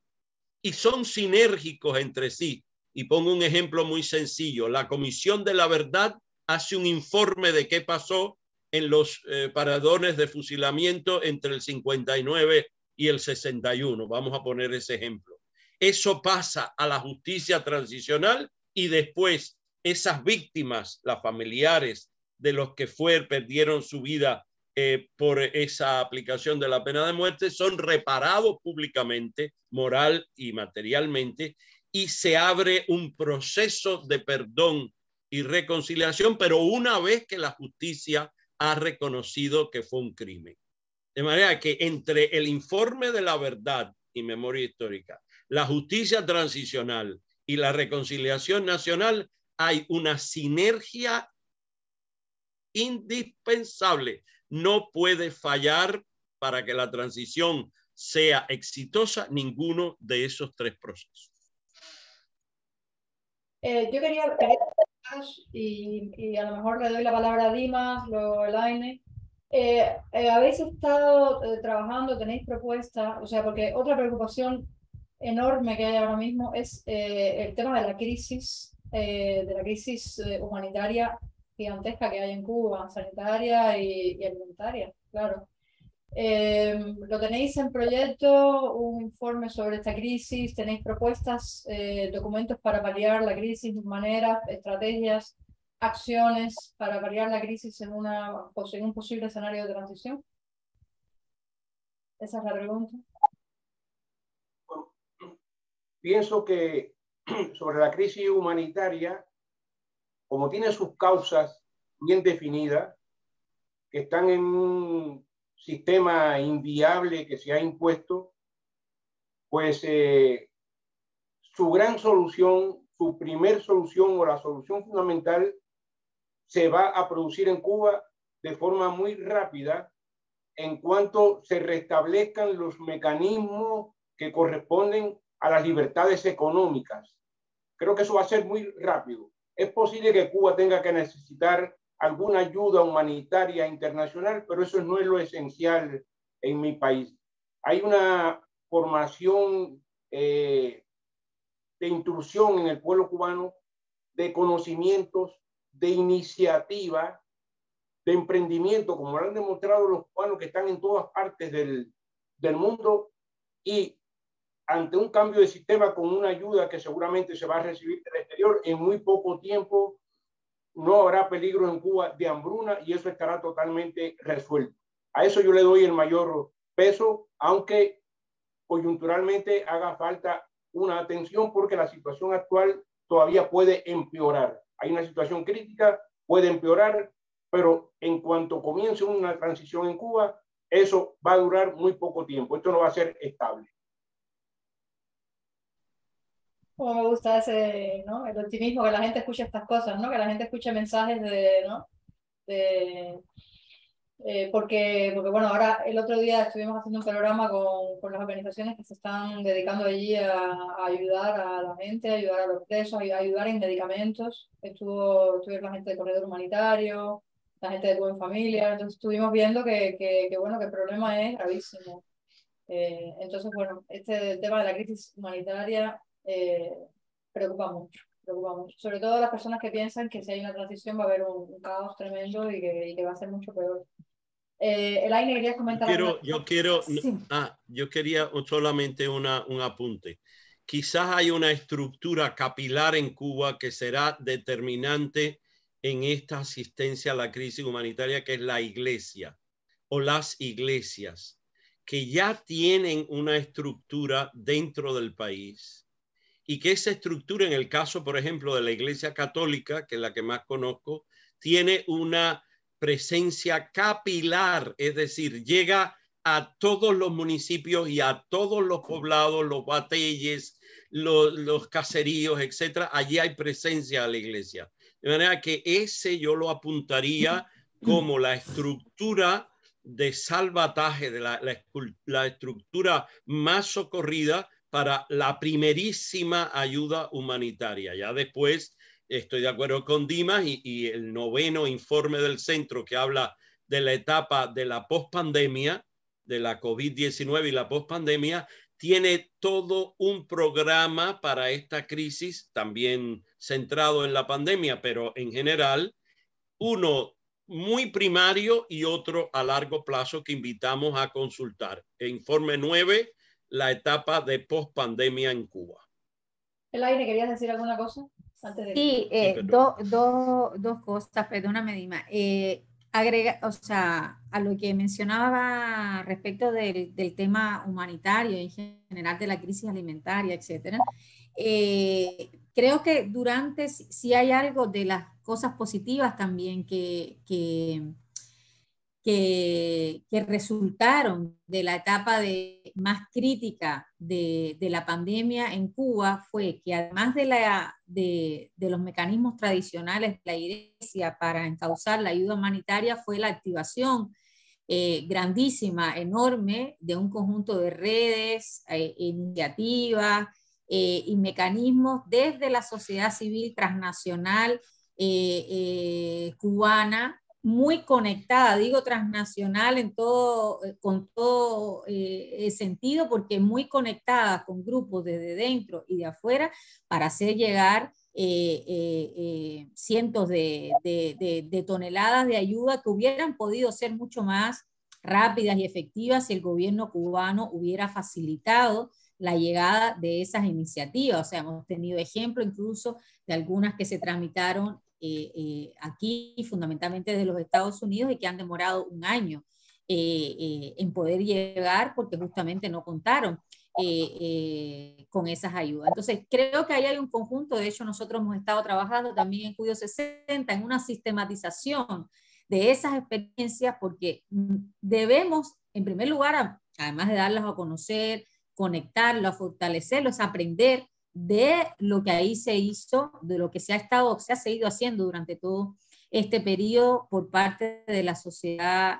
y son sinérgicos entre sí. Y pongo un ejemplo muy sencillo. La Comisión de la Verdad hace un informe de qué pasó en los paradones de fusilamiento entre el 59 y el 61. Vamos a poner ese ejemplo. Eso pasa a la justicia transicional y después esas víctimas, las familiares de los que perdieron su vida por esa aplicación de la pena de muerte, son reparados públicamente, moral y materialmente, y se abre un proceso de perdón y reconciliación, pero una vez que la justicia ha reconocido que fue un crimen. De manera que entre el informe de la verdad y memoria histórica, la justicia transicional y la reconciliación nacional, hay una sinergia indispensable. No puede fallar para que la transición sea exitosa ninguno de esos tres procesos. Yo quería y a lo mejor le doy la palabra a Dimas, luego a Elaine. ¿Habéis estado trabajando, tenéis propuestas? O sea, porque otra preocupación enorme que hay ahora mismo es el tema de la crisis humanitaria gigantesca que hay en Cuba, sanitaria y alimentaria, claro. ¿Lo tenéis en proyecto, un informe sobre esta crisis? ¿Tenéis propuestas, documentos para paliar la crisis, maneras, estrategias, acciones para paliar la crisis en un posible escenario de transición? Esa es la pregunta. Pienso que sobre la crisis humanitaria, como tiene sus causas bien definidas, que están en un sistema inviable que se ha impuesto, pues su gran solución, su primer solución o la solución fundamental se va a producir en Cuba de forma muy rápida en cuanto se restablezcan los mecanismos que corresponden a las libertades económicas. Creo que eso va a ser muy rápido. Es posible que Cuba tenga que necesitar alguna ayuda humanitaria internacional, pero eso no es lo esencial en mi país. Hay una formación de intrusión en el pueblo cubano, de conocimientos, de iniciativa, de emprendimiento, como lo han demostrado los cubanos que están en todas partes del mundo, y ante un cambio de sistema con una ayuda que seguramente se va a recibir del exterior, en muy poco tiempo no habrá peligro en Cuba de hambruna y eso estará totalmente resuelto. A eso yo le doy el mayor peso, aunque coyunturalmente haga falta una atención porque la situación actual todavía puede empeorar. Hay una situación crítica, puede empeorar, pero en cuanto comience una transición en Cuba, eso va a durar muy poco tiempo. Esto no va a ser estable. Como me gusta ese, ¿no? El optimismo, que la gente escuche estas cosas, ¿no? Que la gente escuche mensajes de, ¿no? De, porque bueno, ahora el otro día estuvimos haciendo un programa con las organizaciones que se están dedicando allí a ayudar a la gente, a ayudar a los presos, a ayudar en medicamentos. Estuvo la gente del corredor humanitario, la gente de Buen Familia, entonces estuvimos viendo bueno, que el problema es gravísimo. Entonces, bueno, este tema de la crisis humanitaria preocupa mucho, sobre todo las personas que piensan que si hay una transición va a haber un caos tremendo y que va a ser mucho peor. Elaine, ¿querías comentar algo? Yo quería solamente un apunte. Quizás hay una estructura capilar en Cuba que será determinante en esta asistencia a la crisis humanitaria, que es la iglesia o las iglesias, que ya tienen una estructura dentro del país y que esa estructura, en el caso, por ejemplo, de la Iglesia Católica, que es la que más conozco, tiene una presencia capilar, es decir, llega a todos los municipios y a todos los poblados, los batelles, los caseríos, etcétera. Allí hay presencia de la iglesia. De manera que ese yo lo apuntaría como la estructura de salvataje, de la estructura más socorrida para la primerísima ayuda humanitaria. Ya después estoy de acuerdo con Dimas y el 9º informe del centro, que habla de la etapa de la pospandemia, de la COVID-19 y la pospandemia, tiene todo un programa para esta crisis, también centrado en la pandemia, pero en general, uno muy primario y otro a largo plazo que invitamos a consultar. Informe 9, la etapa de pospandemia en Cuba. Elaine, ¿querías decir alguna cosa? Antes de... Sí, dos cosas, perdóname, Dima. O sea, a lo que mencionaba respecto del tema humanitario, en general de la crisis alimentaria, etcétera. Creo que si hay algo de las cosas positivas también que resultaron de la etapa más crítica de la pandemia en Cuba fue que, además de los mecanismos tradicionales de la Iglesia para encauzar la ayuda humanitaria, fue la activación grandísima, enorme, de un conjunto de redes, iniciativas y mecanismos desde la sociedad civil transnacional cubana, muy conectada, digo transnacional con todo sentido, porque muy conectada con grupos desde dentro y de afuera para hacer llegar cientos de toneladas de ayuda que hubieran podido ser mucho más rápidas y efectivas si el gobierno cubano hubiera facilitado la llegada de esas iniciativas. O sea, hemos tenido ejemplo incluso de algunas que se tramitaron aquí, fundamentalmente de los Estados Unidos, y que han demorado un año en poder llegar porque justamente no contaron con esas ayudas. Entonces, creo que ahí hay un conjunto. De hecho, nosotros hemos estado trabajando también en Cuyo 60 en una sistematización de esas experiencias, porque debemos, en primer lugar, además de darlas a conocer, conectarlas, fortalecerlos, aprender de lo que ahí se hizo, de lo que se ha seguido haciendo durante todo este periodo por parte de la sociedad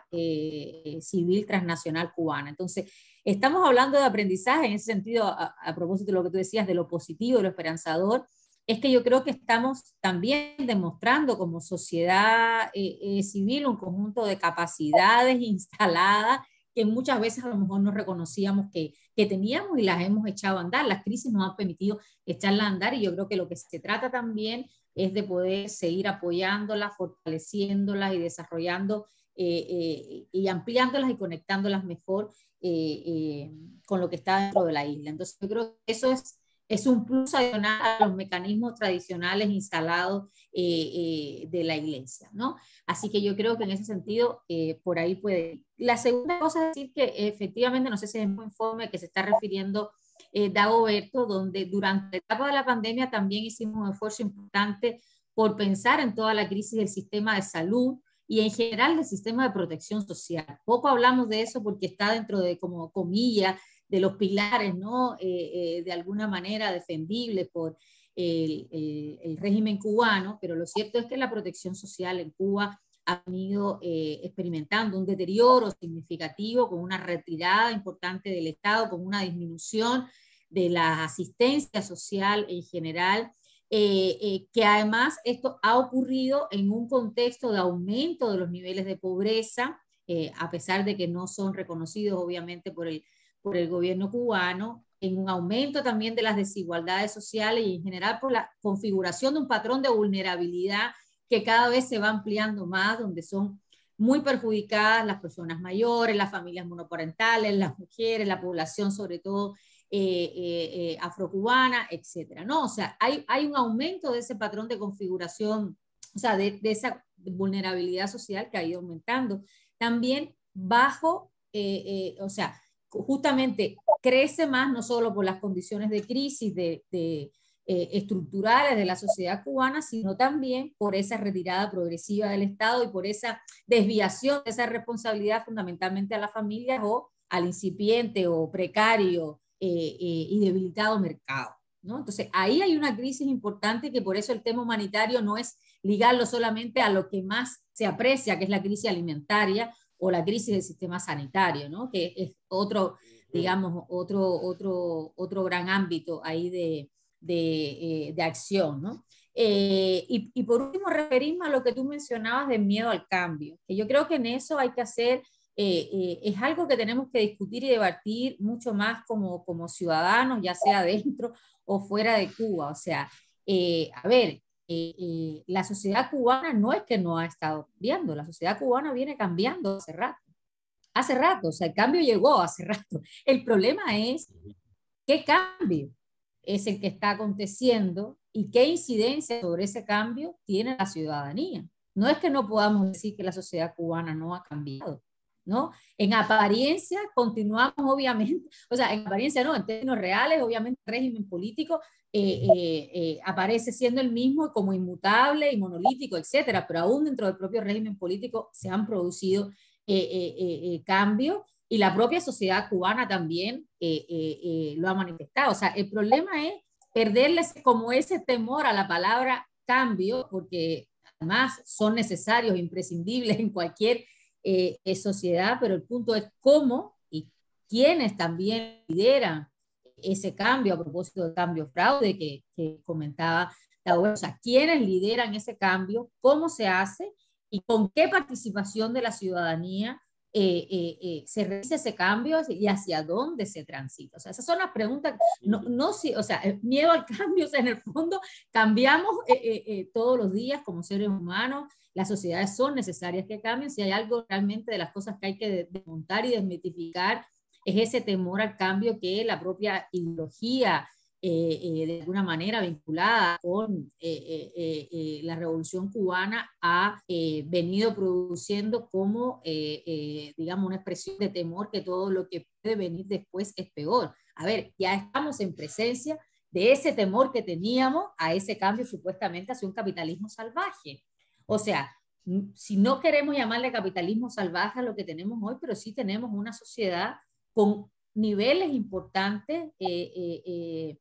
civil transnacional cubana. Entonces, estamos hablando de aprendizaje en ese sentido, a propósito de lo que tú decías, de lo positivo, de lo esperanzador. Es que yo creo que estamos también demostrando como sociedad civil un conjunto de capacidades instaladas que muchas veces a lo mejor no reconocíamos que teníamos y las hemos echado a andar. Las crisis nos han permitido echarlas a andar, y yo creo que lo que se trata también es de poder seguir apoyándolas, fortaleciéndolas y desarrollando y ampliándolas y conectándolas mejor con lo que está dentro de la isla. Entonces yo creo que eso es un plus adicional a los mecanismos tradicionales instalados de la iglesia, ¿no? Así que yo creo que en ese sentido, por ahí puede ir. La segunda cosa es decir que efectivamente, no sé si es un informe que se está refiriendo Dagoberto, donde durante la etapa de la pandemia también hicimos un esfuerzo importante por pensar en toda la crisis del sistema de salud, y en general del sistema de protección social. Poco hablamos de eso porque está dentro de, como comillas, de los pilares, ¿no? De alguna manera defendibles por el régimen cubano, pero lo cierto es que la protección social en Cuba ha venido experimentando un deterioro significativo, con una retirada importante del Estado, con una disminución de la asistencia social en general, que además esto ha ocurrido en un contexto de aumento de los niveles de pobreza, a pesar de que no son reconocidos obviamente por el gobierno cubano, en un aumento también de las desigualdades sociales y en general por la configuración de un patrón de vulnerabilidad que cada vez se va ampliando más, donde son muy perjudicadas las personas mayores, las familias monoparentales, las mujeres, la población sobre todo afrocubana, etcétera, ¿no? O sea, hay un aumento de ese patrón de configuración, o sea, de esa vulnerabilidad social que ha ido aumentando. También bajo, o sea, justamente crece más no solo por las condiciones de crisis estructurales de la sociedad cubana, sino también por esa retirada progresiva del Estado y por esa desviación de esa responsabilidad fundamentalmente a las familias o al incipiente o precario y debilitado mercado, ¿no? Entonces ahí hay una crisis importante, que por eso el tema humanitario no es ligarlo solamente a lo que más se aprecia, que es la crisis alimentaria o la crisis del sistema sanitario, ¿no? Que es otro, digamos, otro gran ámbito ahí de acción, ¿no? Y por último, referirme a lo que tú mencionabas del miedo al cambio, que yo creo que en eso hay que hacer, es algo que tenemos que discutir y debatir mucho más como ciudadanos, ya sea dentro o fuera de Cuba. O sea, a ver, la sociedad cubana no es que no ha estado cambiando, la sociedad cubana viene cambiando hace rato, o sea, el cambio llegó hace rato. El problema es qué cambio es el que está aconteciendo y qué incidencia sobre ese cambio tiene la ciudadanía. No es que no podamos decir que la sociedad cubana no ha cambiado, ¿no? En apariencia continuamos obviamente, o sea, en apariencia no, en términos reales, obviamente el régimen político aparece siendo el mismo como inmutable y monolítico, etcétera, pero aún dentro del propio régimen político se han producido cambios y la propia sociedad cubana también lo ha manifestado. O sea, el problema es perderles como ese temor a la palabra cambio, porque además son necesarios, imprescindibles en cualquier sociedad, pero el punto es cómo y quiénes también lideran ese cambio, a propósito de cambio fraude que comentaba la web, o sea, quiénes lideran ese cambio, cómo se hace y con qué participación de la ciudadanía se realiza ese cambio y hacia dónde se transita. O sea, esas son las preguntas, o sea, el miedo al cambio, o sea, en el fondo cambiamos todos los días como seres humanos, las sociedades son necesarias que cambien, si hay algo realmente de las cosas que hay que desmontar y desmitificar, es ese temor al cambio que la propia ideología de alguna manera vinculada con la Revolución Cubana ha venido produciendo como, digamos, una expresión de temor que todo lo que puede venir después es peor. A ver, ya estamos en presencia de ese temor que teníamos a ese cambio supuestamente hacia un capitalismo salvaje. O sea, si no queremos llamarle capitalismo salvaje a lo que tenemos hoy, pero sí tenemos una sociedad con niveles importantes de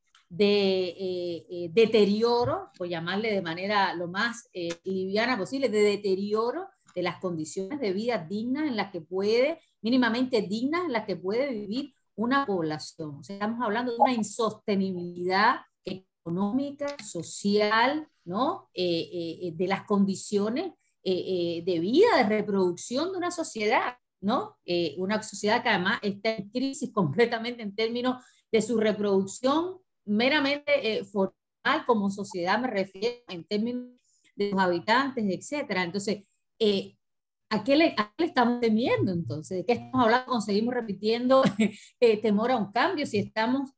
deterioro, por llamarle de manera lo más liviana posible, de deterioro de las condiciones de vida dignas en las que puede, mínimamente dignas en las que puede vivir una población. O sea, estamos hablando de una insostenibilidad económica, social, ¿no? De las condiciones de vida, de reproducción de una sociedad, ¿no? Una sociedad que además está en crisis completamente en términos de su reproducción meramente formal como sociedad, me refiero en términos de los habitantes, etcétera. Entonces, ¿a qué le estamos temiendo entonces? ¿De qué estamos hablando? Seguimos repitiendo temor a un cambio si estamos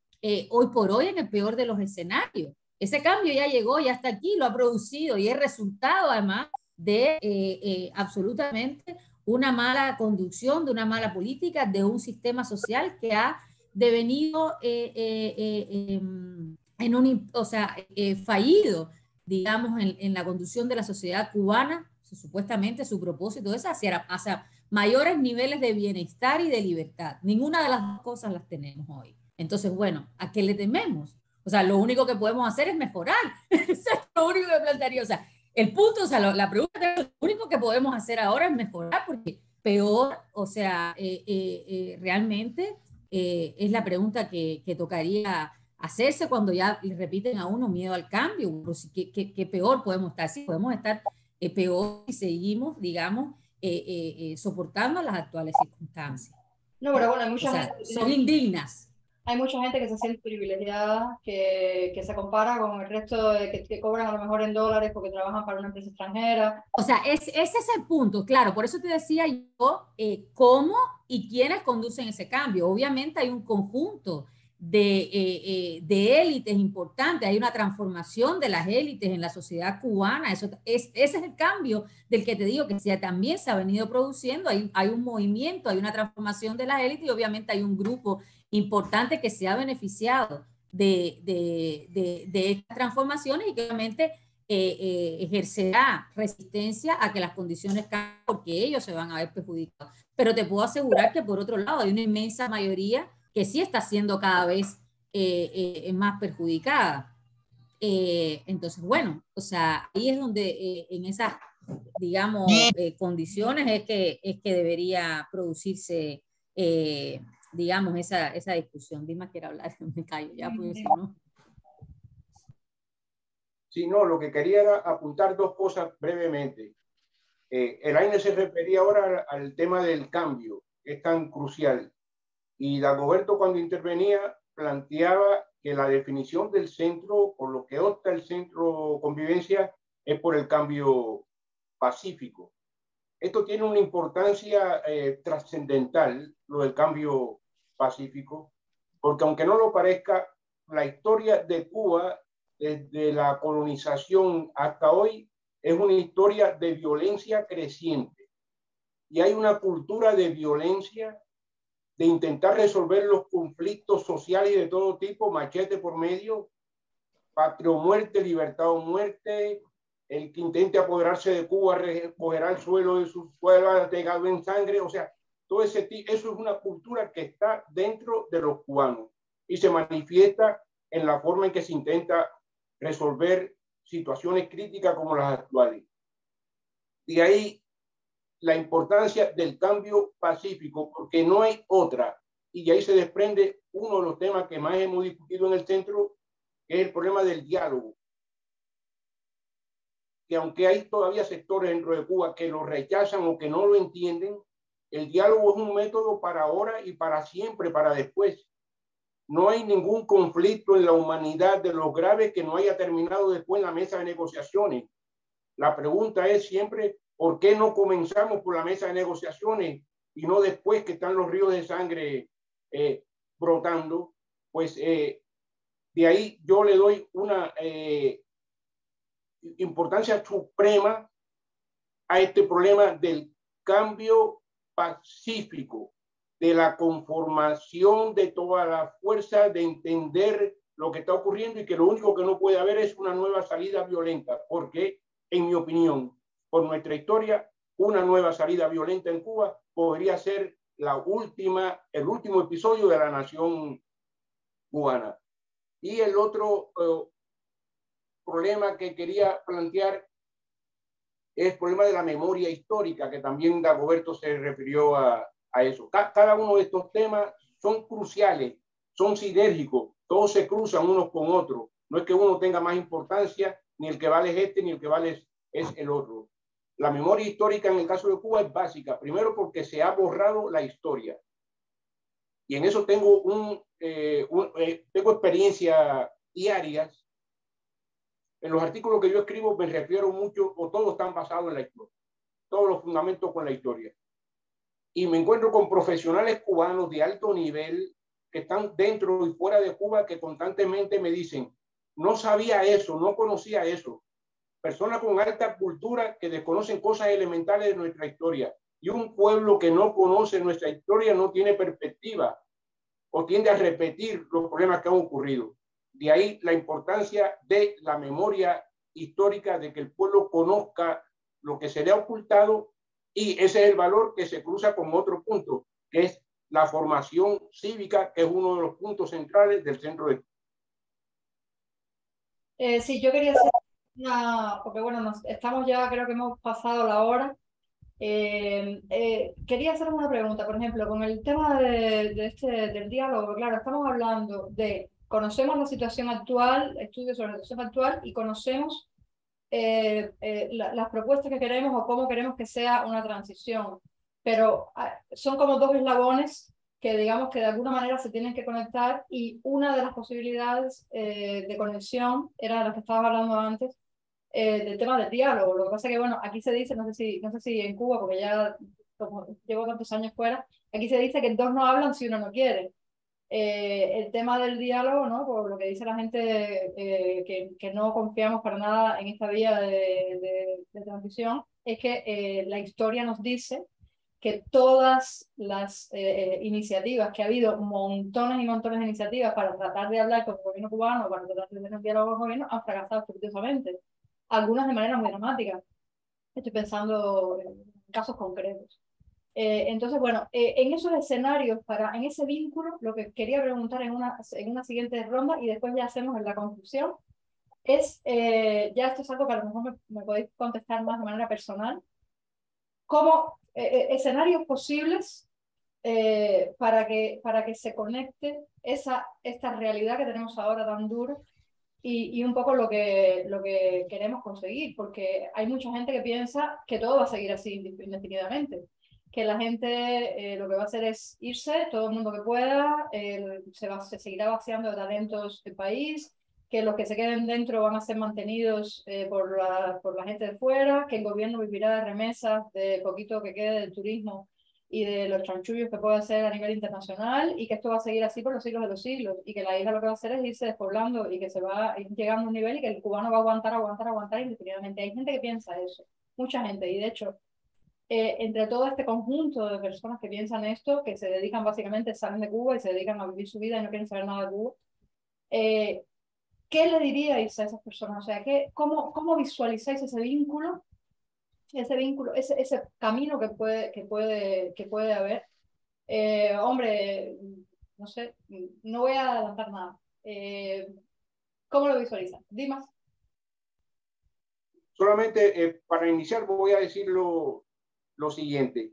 hoy por hoy en el peor de los escenarios. Ese cambio ya llegó, ya está aquí, lo ha producido y es resultado además de absolutamente una mala conducción, de una mala política, de un sistema social que ha devenido fallido, digamos, en la conducción de la sociedad cubana, supuestamente su propósito es hacia mayores niveles de bienestar y de libertad. Ninguna de las dos cosas las tenemos hoy. Entonces, bueno, ¿a qué le tememos? O sea, lo único que podemos hacer es mejorar. Eso es lo único que plantearía. O sea, el punto, o sea, la pregunta es, lo único que podemos hacer ahora es mejorar, porque peor, o sea, realmente es la pregunta que tocaría hacerse cuando ya le repiten a uno miedo al cambio. ¿Qué peor podemos estar? Sí, podemos estar peor si seguimos, digamos, soportando las actuales circunstancias. No, pero bueno, hay mucha gente, son indignas. Hay mucha gente que se siente privilegiada, que se compara con el resto de que cobran a lo mejor en dólares porque trabajan para una empresa extranjera. O sea, ese es el punto, claro. Por eso te decía yo cómo y quiénes conducen ese cambio. Obviamente hay un conjunto de élites importantes, hay una transformación de las élites en la sociedad cubana. Ese es el cambio del que te digo que también se ha venido produciendo. Hay un movimiento, hay una transformación de las élites y obviamente hay un grupo importante que se ha beneficiado de estas transformaciones y que obviamente ejercerá resistencia a que las condiciones cambien porque ellos se van a ver perjudicados. Pero te puedo asegurar que por otro lado hay una inmensa mayoría que sí está siendo cada vez más perjudicada. Entonces, bueno, o sea, ahí es donde en esas, digamos, condiciones es que debería producirse digamos, esa discusión. Dime, quiero hablar, me callo ya, porque si no. Sí, no, lo que quería era apuntar dos cosas brevemente. Elaine se refería ahora al tema del cambio, que es tan crucial. Y Dagoberto, cuando intervenía, planteaba que la definición del centro, por lo que opta el centro convivencia, es por el cambio pacífico. Esto tiene una importancia trascendental, lo del cambio pacífico, porque aunque no lo parezca, la historia de Cuba, desde la colonización hasta hoy, es una historia de violencia creciente. Y hay una cultura de violencia, de intentar resolver los conflictos sociales de todo tipo, machete por medio, patria o muerte, libertad o muerte. El que intente apoderarse de Cuba recogerá el suelo de su suelo pegado en sangre. O sea, todo eso es una cultura que está dentro de los cubanos y se manifiesta en la forma en que se intenta resolver situaciones críticas como las actuales. Y ahí la importancia del cambio pacífico, porque no hay otra. Y ahí se desprende uno de los temas que más hemos discutido en el centro, que es el problema del diálogo. Que aunque hay todavía sectores dentro de Cuba que lo rechazan o que no lo entienden, el diálogo es un método para ahora y para siempre, para después. No hay ningún conflicto en la humanidad de los graves que no haya terminado después en la mesa de negociaciones. La pregunta es siempre, ¿por qué no comenzamos por la mesa de negociaciones y no después que están los ríos de sangre brotando? Pues de ahí yo le doy una importancia suprema a este problema del cambio pacífico, de la conformación de toda la fuerza, de entender lo que está ocurriendo y que lo único que no puede haber es una nueva salida violenta, porque, en mi opinión, por nuestra historia, una nueva salida violenta en Cuba podría ser el último episodio de la nación cubana. Y el otro problema que quería plantear es el problema de la memoria histórica, que también Dagoberto se refirió a eso. Cada uno de estos temas son cruciales, son sinérgicos, todos se cruzan unos con otros. No es que uno tenga más importancia, ni el que vale es este, ni el que vale es el otro. La memoria histórica en el caso de Cuba es básica, primero porque se ha borrado la historia. Y en eso tengo tengo experiencias diarias. En los artículos que yo escribo me refiero mucho, o todos están basados en la historia, todos los fundamentos con la historia. Y me encuentro con profesionales cubanos de alto nivel que están dentro y fuera de Cuba que constantemente me dicen, no sabía eso, no conocía eso. Personas con alta cultura que desconocen cosas elementales de nuestra historia. Y un pueblo que no conoce nuestra historia no tiene perspectiva o tiende a repetir los problemas que han ocurrido. De ahí la importancia de la memoria histórica, de que el pueblo conozca lo que se le ha ocultado, y ese es el valor que se cruza con otro punto, que es la formación cívica, que es uno de los puntos centrales del centro de... Sí, yo quería hacer una, porque bueno, estamos ya, creo que hemos pasado la hora. Quería hacer una pregunta, por ejemplo, con el tema del diálogo, claro, estamos hablando de, conocemos la situación actual, estudios sobre la situación actual y conocemos las propuestas que queremos o cómo queremos que sea una transición, pero son como dos eslabones que digamos que de alguna manera se tienen que conectar y una de las posibilidades de conexión era la que estaba hablando antes, del tema del diálogo. Lo que pasa es que, bueno, aquí se dice, no sé si en Cuba, porque ya como llevo tantos años fuera, aquí se dice que dos no hablan si uno no quiere. El tema del diálogo, ¿no? Por lo que dice la gente que no confiamos para nada en esta vía de transición, es que la historia nos dice que todas las iniciativas, que ha habido montones y montones de iniciativas para tratar de hablar con el gobierno cubano, para tratar de tener un diálogo con el gobierno, han fracasado estrepitosamente. Algunas de manera muy dramática. Estoy pensando en casos concretos. Entonces, bueno, en esos escenarios, en ese vínculo, lo que quería preguntar en una siguiente ronda y después ya hacemos en la conclusión, es, ya esto es algo que a lo mejor me podéis contestar más de manera personal, ¿cómo escenarios posibles para que se conecte esta realidad que tenemos ahora tan dura y un poco lo que queremos conseguir? Porque hay mucha gente que piensa que todo va a seguir así indefinidamente, que la gente lo que va a hacer es irse, todo el mundo que pueda, se seguirá vaciando de talentos el país, que los que se queden dentro van a ser mantenidos por la gente de fuera, que el gobierno vivirá de remesas, de poquito que quede del turismo y de los chanchullos que puede hacer a nivel internacional, y que esto va a seguir así por los siglos de los siglos, y que la isla lo que va a hacer es irse despoblando y que se va a ir llegando a un nivel y que el cubano va a aguantar indefinidamente. Hay gente que piensa eso, mucha gente, y de hecho, entre todo este conjunto de personas que piensan esto, que se dedican básicamente, salen de Cuba y se dedican a vivir su vida y no quieren saber nada de Cuba, ¿qué le diríais a esas personas? O sea, ¿cómo visualizáis ese vínculo, ese camino que puede haber? Hombre, no sé, no voy a adelantar nada. ¿Cómo lo visualizan? Dimas. Solamente para iniciar voy a decir lo siguiente.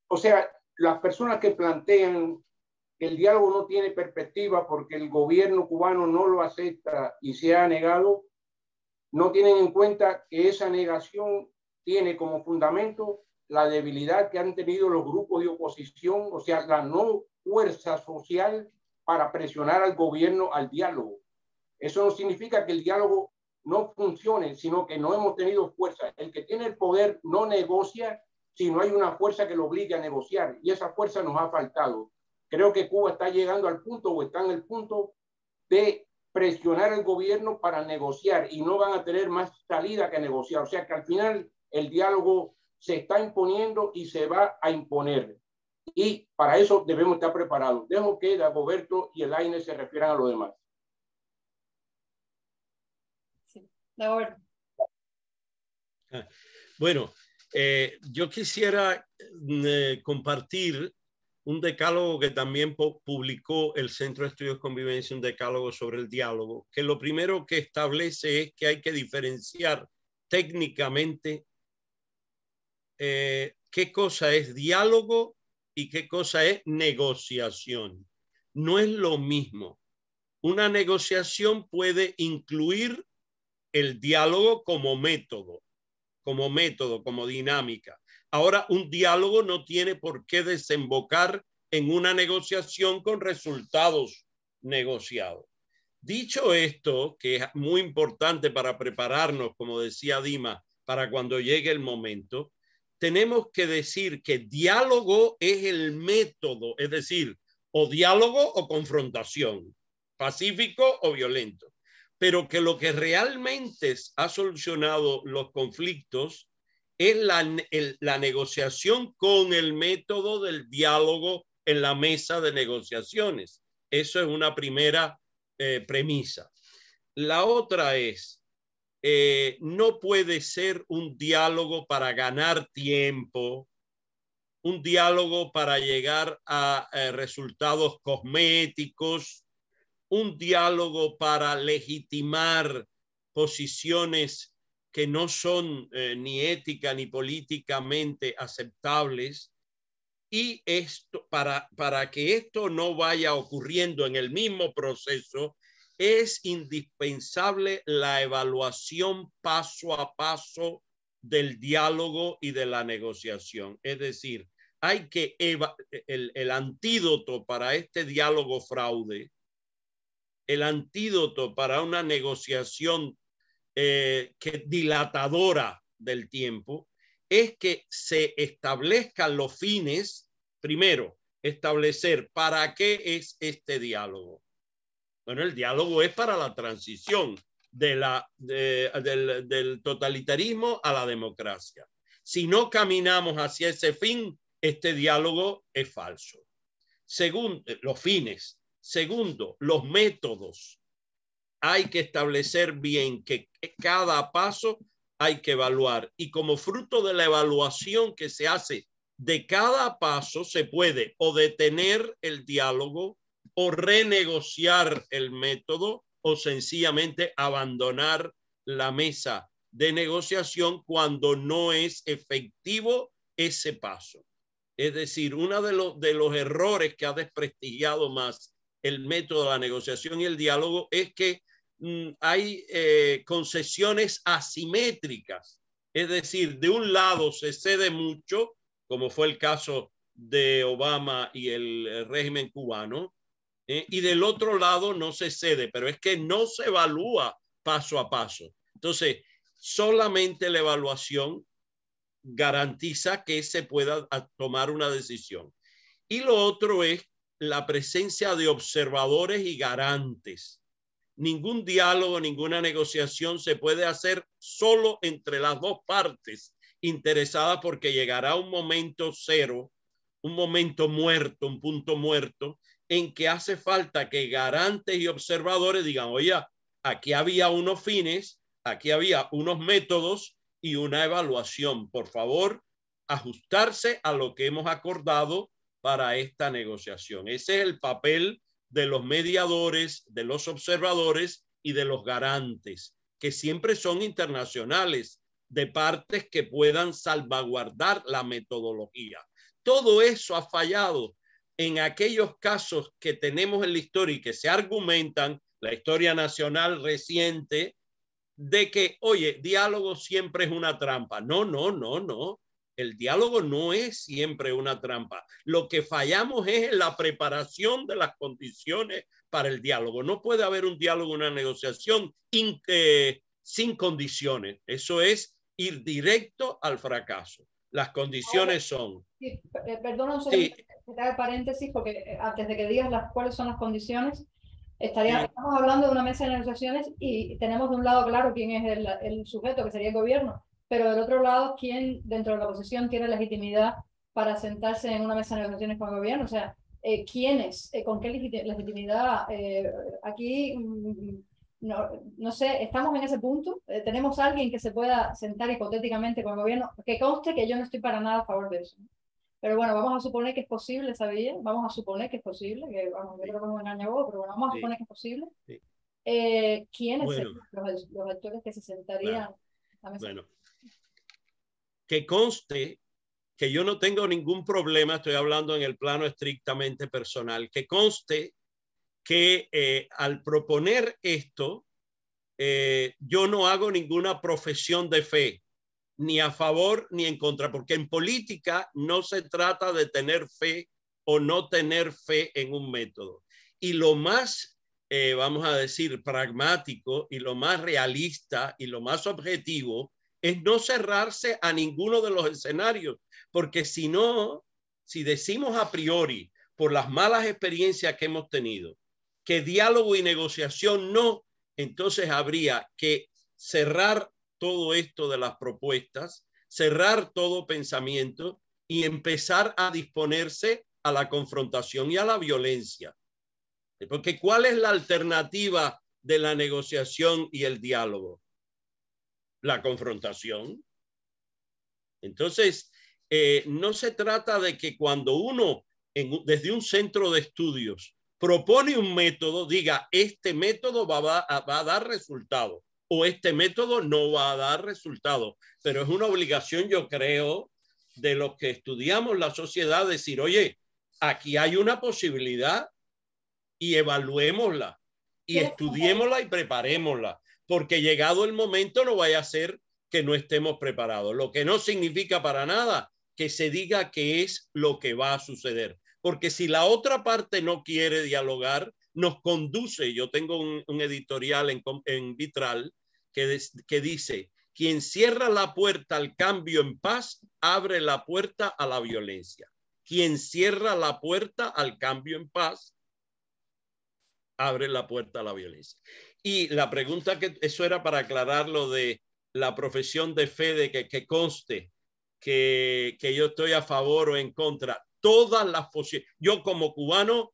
O sea, las personas que plantean que el diálogo no tiene perspectiva porque el gobierno cubano no lo acepta y se ha negado, no tienen en cuenta que esa negación tiene como fundamento la debilidad que han tenido los grupos de oposición, o sea, la no fuerza social para presionar al gobierno al diálogo. Eso no significa que el diálogo no funcione, sino que no hemos tenido fuerza. El que tiene el poder no negocia si no hay una fuerza que lo obligue a negociar, y esa fuerza nos ha faltado. Creo que Cuba está llegando al punto o está en el punto de presionar al gobierno para negociar y no van a tener más salida que negociar. O sea que al final el diálogo se está imponiendo y se va a imponer. Y para eso debemos estar preparados. Dejo que Dagoberto y Elaine se refieran a lo demás. Sí, Dagoberto. Bueno, yo quisiera compartir un decálogo que también publicó el Centro de Estudios de Convivencia, un decálogo sobre el diálogo, que lo primero que establece es que hay que diferenciar técnicamente qué cosa es diálogo y qué cosa es negociación. No es lo mismo. Una negociación puede incluir el diálogo como método, como dinámica. Ahora, un diálogo no tiene por qué desembocar en una negociación con resultados negociados. Dicho esto, que es muy importante para prepararnos, como decía Dima, para cuando llegue el momento, tenemos que decir que diálogo es el método, es decir, o diálogo o confrontación, pacífico o violento, pero que lo que realmente ha solucionado los conflictos es la negociación con el método del diálogo en la mesa de negociaciones. Eso es una primera premisa. La otra es, no puede ser un diálogo para ganar tiempo, un diálogo para llegar a resultados cosméticos, un diálogo para legitimar posiciones que no son ni ética ni políticamente aceptables. Y esto, para que esto no vaya ocurriendo en el mismo proceso, es indispensable la evaluación paso a paso del diálogo y de la negociación. Es decir, hay que el antídoto para este diálogo fraude, el antídoto para una negociación que dilatadora del tiempo, es que se establezcan los fines. Primero, establecer para qué es este diálogo. Bueno, el diálogo es para la transición del totalitarismo a la democracia. Si no caminamos hacia ese fin, este diálogo es falso. Segundo, los fines. Segundo, los métodos. Hay que establecer bien que cada paso hay que evaluar, y como fruto de la evaluación que se hace de cada paso se puede o detener el diálogo o renegociar el método o sencillamente abandonar la mesa de negociación cuando no es efectivo ese paso. Es decir, uno de los errores que ha desprestigiado más el método de la negociación y el diálogo es que hay concesiones asimétricas. Es decir, de un lado se cede mucho, como fue el caso de Obama y el régimen cubano, y del otro lado no se cede, pero es que no se evalúa paso a paso. Entonces, solamente la evaluación garantiza que se pueda tomar una decisión. Y lo otro es la presencia de observadores y garantes. Ningún diálogo, ninguna negociación se puede hacer solo entre las dos partes interesadas, porque llegará un momento cero, un momento muerto, un punto muerto, en que hace falta que garantes y observadores digan, oye, aquí había unos fines, aquí había unos métodos y una evaluación. Por favor, ajustarse a lo que hemos acordado para esta negociación. Ese es el papel de los mediadores, de los observadores y de los garantes, que siempre son internacionales, de partes que puedan salvaguardar la metodología. Todo eso ha fallado en aquellos casos que tenemos en la historia y que se argumentan, la historia nacional reciente, de que, oye, diálogo siempre es una trampa. No, no, no, no. El diálogo no es siempre una trampa. Lo que fallamos es en la preparación de las condiciones para el diálogo. No puede haber un diálogo, una negociación sin condiciones. Eso es ir directo al fracaso. Las condiciones son... Sí, perdona un segundo, que te haga paréntesis, porque antes de que digas cuáles son las condiciones, estamos hablando de una mesa de negociaciones y tenemos de un lado claro quién es el sujeto, que sería el gobierno, pero del otro lado, quién dentro de la oposición tiene legitimidad para sentarse en una mesa de negociaciones con el gobierno. O sea, ¿quiénes? ¿Con qué legitimidad? Aquí, no sé, estamos en ese punto. ¿Tenemos alguien que se pueda sentar hipotéticamente con el gobierno? Que conste que yo no estoy para nada a favor de eso. Pero bueno, vamos a suponer que es posible, ¿sabía? Vamos a suponer que es posible, que vamos, yo creo que es un engaño, pero bueno, vamos a suponer que es posible. Sí. ¿Quiénes serían los actores que se sentarían? Claro. Bueno, que conste que yo no tengo ningún problema, estoy hablando en el plano estrictamente personal, que conste que al proponer esto, yo no hago ninguna profesión de fe, ni a favor ni en contra, porque en política no se trata de tener fe o no tener fe en un método. Y lo más, vamos a decir, pragmático y lo más realista y lo más objetivo es no cerrarse a ninguno de los escenarios, porque si no, si decimos a priori, por las malas experiencias que hemos tenido, que diálogo y negociación no, entonces habría que cerrar todo esto de las propuestas, cerrar todo pensamiento y empezar a disponerse a la confrontación y a la violencia. Porque ¿cuál es la alternativa de la negociación y el diálogo? la confrontación. Entonces, no se trata de que cuando uno desde un centro de estudios propone un método, diga, este método va a dar resultado o este método no va a dar resultado. Pero es una obligación, yo creo, de los que estudiamos la sociedad, decir, oye, aquí hay una posibilidad y evaluémosla y estudiémosla y preparémosla, porque llegado el momento no vaya a ser que no estemos preparados, lo que no significa para nada que se diga que es lo que va a suceder, porque si la otra parte no quiere dialogar, nos conduce. Yo tengo un editorial en Vitral que dice, quien cierra la puerta al cambio en paz, abre la puerta a la violencia. Quien cierra la puerta al cambio en paz, abre la puerta a la violencia. Y la pregunta, que eso era para aclarar lo de la profesión de fe, de que conste que yo estoy a favor o en contra. Todas las posibilidades. Yo como cubano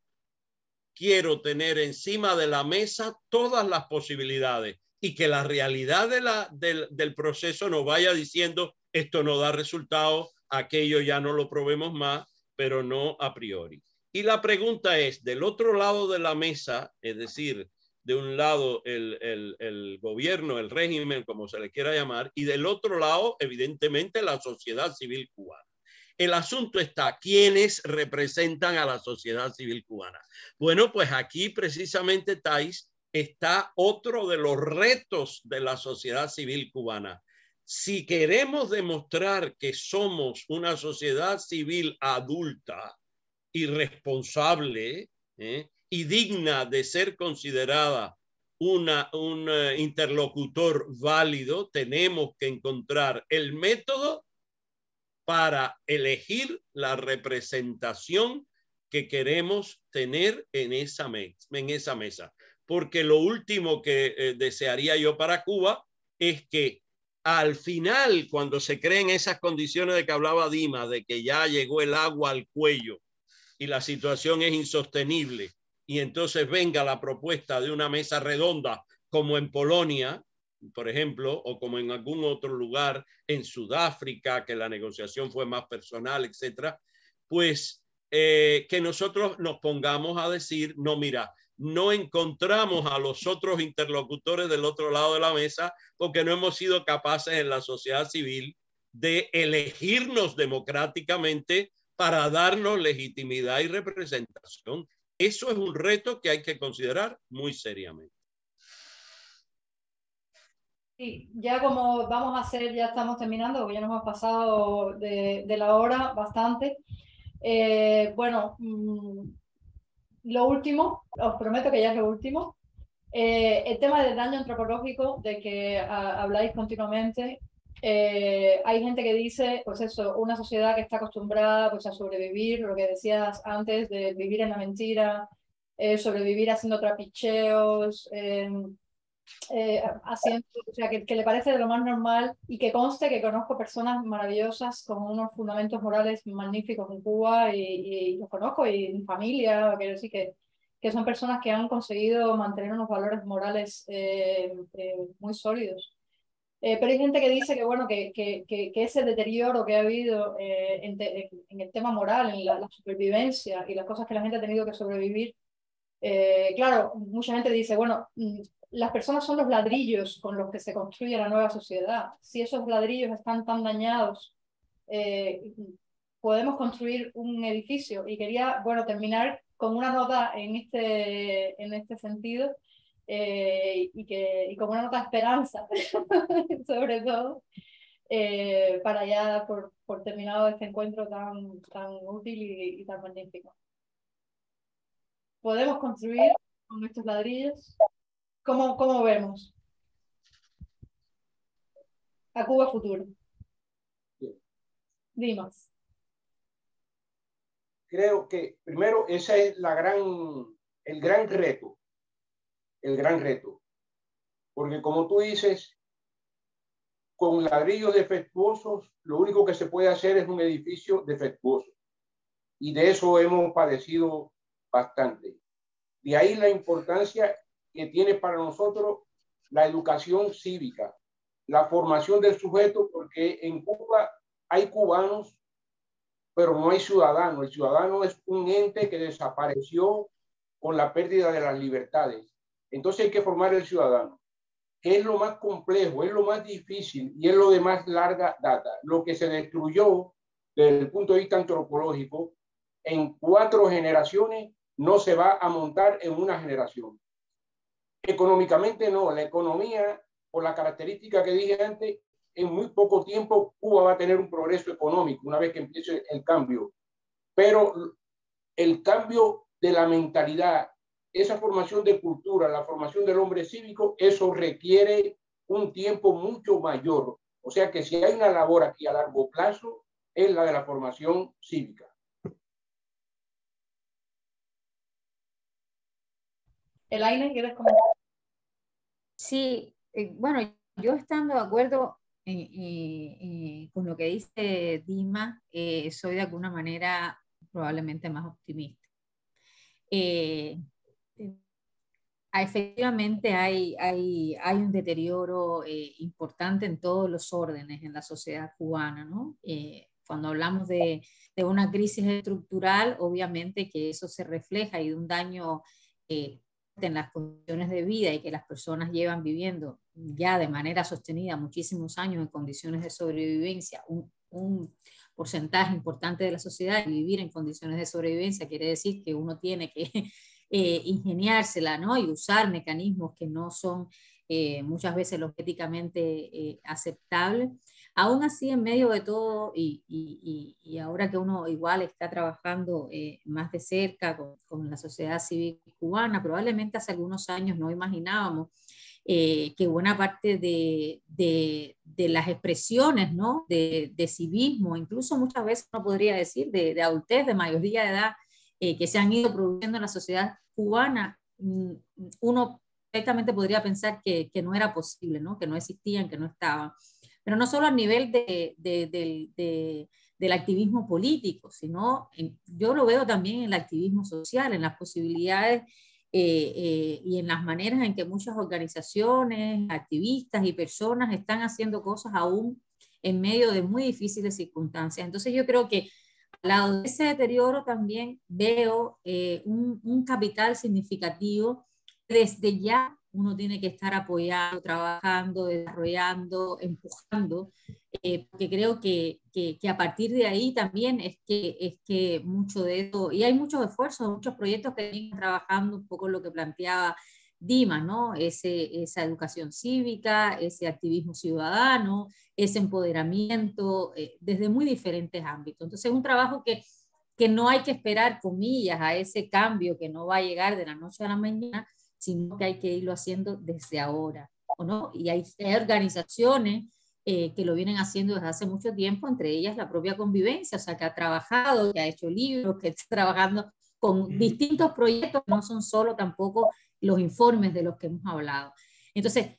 quiero tener encima de la mesa todas las posibilidades y que la realidad del proceso nos vaya diciendo esto no da resultado, aquello ya no lo probemos más, pero no a priori. Y la pregunta es, del otro lado de la mesa, es decir, de un lado el gobierno, el régimen, como se le quiera llamar, y del otro lado, evidentemente, la sociedad civil cubana. El asunto está, ¿quiénes representan a la sociedad civil cubana? Bueno, pues aquí precisamente, Thais, está otro de los retos de la sociedad civil cubana. Si queremos demostrar que somos una sociedad civil adulta y responsable, y digna de ser considerada un interlocutor válido, tenemos que encontrar el método para elegir la representación que queremos tener en esa mesa. Porque lo último que desearía yo para Cuba es que al final, cuando se creen esas condiciones de que hablaba Dima, de que ya llegó el agua al cuello y la situación es insostenible, y entonces venga la propuesta de una mesa redonda como en Polonia, por ejemplo, o como en algún otro lugar, en Sudáfrica, que la negociación fue más personal, etcétera, pues que nosotros nos pongamos a decir, no, mira, no encontramos a los otros interlocutores del otro lado de la mesa porque no hemos sido capaces en la sociedad civil de elegirnos democráticamente para darnos legitimidad y representación. Eso es un reto que hay que considerar muy seriamente. Sí, ya como vamos a hacer, ya estamos terminando, porque ya nos hemos pasado de la hora bastante. Bueno, lo último, os prometo que ya es lo último. El tema del daño antropológico, de que habláis continuamente. Hay gente que dice, pues eso, una sociedad que está acostumbrada pues, a sobrevivir, lo que decías antes, de vivir en la mentira, sobrevivir haciendo trapicheos, haciendo, o sea, que le parece de lo más normal, y que conste que conozco personas maravillosas con unos fundamentos morales magníficos en Cuba, y los conozco, y en familia, quiero decir que son personas que han conseguido mantener unos valores morales muy sólidos. Pero hay gente que dice que, bueno, que ese deterioro que ha habido en el tema moral, en la supervivencia y las cosas que la gente ha tenido que sobrevivir, claro, mucha gente dice, bueno, las personas son los ladrillos con los que se construye la nueva sociedad. Si esos ladrillos están tan dañados, podemos construir un edificio. Y quería, bueno, terminar con una nota en este sentido, y con una nota de esperanza, sobre todo, para ya por terminado este encuentro tan útil y tan magnífico. Podemos construir con estos ladrillos. ¿Cómo vemos a Cuba futuro? Dimas. Creo que primero ese es el gran reto, porque como tú dices, con ladrillos defectuosos, lo único que se puede hacer es un edificio defectuoso, y de eso hemos padecido bastante. De ahí la importancia que tiene para nosotros la educación cívica, la formación del sujeto, porque en Cuba hay cubanos, pero no hay ciudadanos. El ciudadano es un ente que desapareció con la pérdida de las libertades. Entonces hay que formar el ciudadano, que es lo más complejo, es lo más difícil y es lo de más larga data. Lo que se destruyó desde el punto de vista antropológico en 4 generaciones no se va a montar en una generación. Económicamente no, la economía, por la característica que dije antes, en muy poco tiempo Cuba va a tener un progreso económico una vez que empiece el cambio. Pero el cambio de la mentalidad, esa formación de cultura, la formación del hombre cívico, eso requiere un tiempo mucho mayor. O sea que si hay una labor aquí a largo plazo, es la de la formación cívica. Elaine, ¿quieres comentar? Sí, bueno, yo estando de acuerdo con lo que dice Dima, soy de alguna manera probablemente más optimista. Efectivamente hay un deterioro importante en todos los órdenes en la sociedad cubana, ¿no? Cuando hablamos de una crisis estructural, obviamente que eso se refleja y de un daño en las condiciones de vida y que las personas llevan viviendo ya de manera sostenida muchísimos años en condiciones de sobrevivencia, un porcentaje importante de la sociedad, y vivir en condiciones de sobrevivencia quiere decir que uno tiene que ingeniársela, ¿no? Y usar mecanismos que no son muchas veces los éticamente aceptables. Aún así, en medio de todo, y ahora que uno igual está trabajando más de cerca con la sociedad civil cubana, probablemente hace algunos años no imaginábamos que buena parte de las expresiones, ¿no? de civismo, incluso muchas veces uno podría decir de adultez, de mayoría de edad, que se han ido produciendo en la sociedad cubana, uno perfectamente podría pensar que no era posible, ¿no? Que no existían, que no estaban. Pero no solo a nivel del activismo político, sino yo lo veo también en el activismo social, en las posibilidades y en las maneras en que muchas organizaciones, activistas y personas están haciendo cosas aún en medio de muy difíciles circunstancias. Entonces yo creo que al lado de ese deterioro también veo un capital significativo. Desde ya uno tiene que estar apoyando, trabajando, desarrollando, empujando, porque creo que a partir de ahí también es que mucho de eso, y hay muchos esfuerzos, muchos proyectos que vienen trabajando un poco lo que planteaba Dima, ¿no? Esa educación cívica, ese activismo ciudadano, ese empoderamiento desde muy diferentes ámbitos. Entonces es un trabajo que no hay que esperar, comillas, a ese cambio que no va a llegar de la noche a la mañana, sino que hay que irlo haciendo desde ahora, ¿o no? Y hay organizaciones que lo vienen haciendo desde hace mucho tiempo, entre ellas la propia Convivencia, o sea, que ha trabajado, que ha hecho libros, que está trabajando con distintos proyectos, no son solo tampoco los informes de los que hemos hablado. Entonces,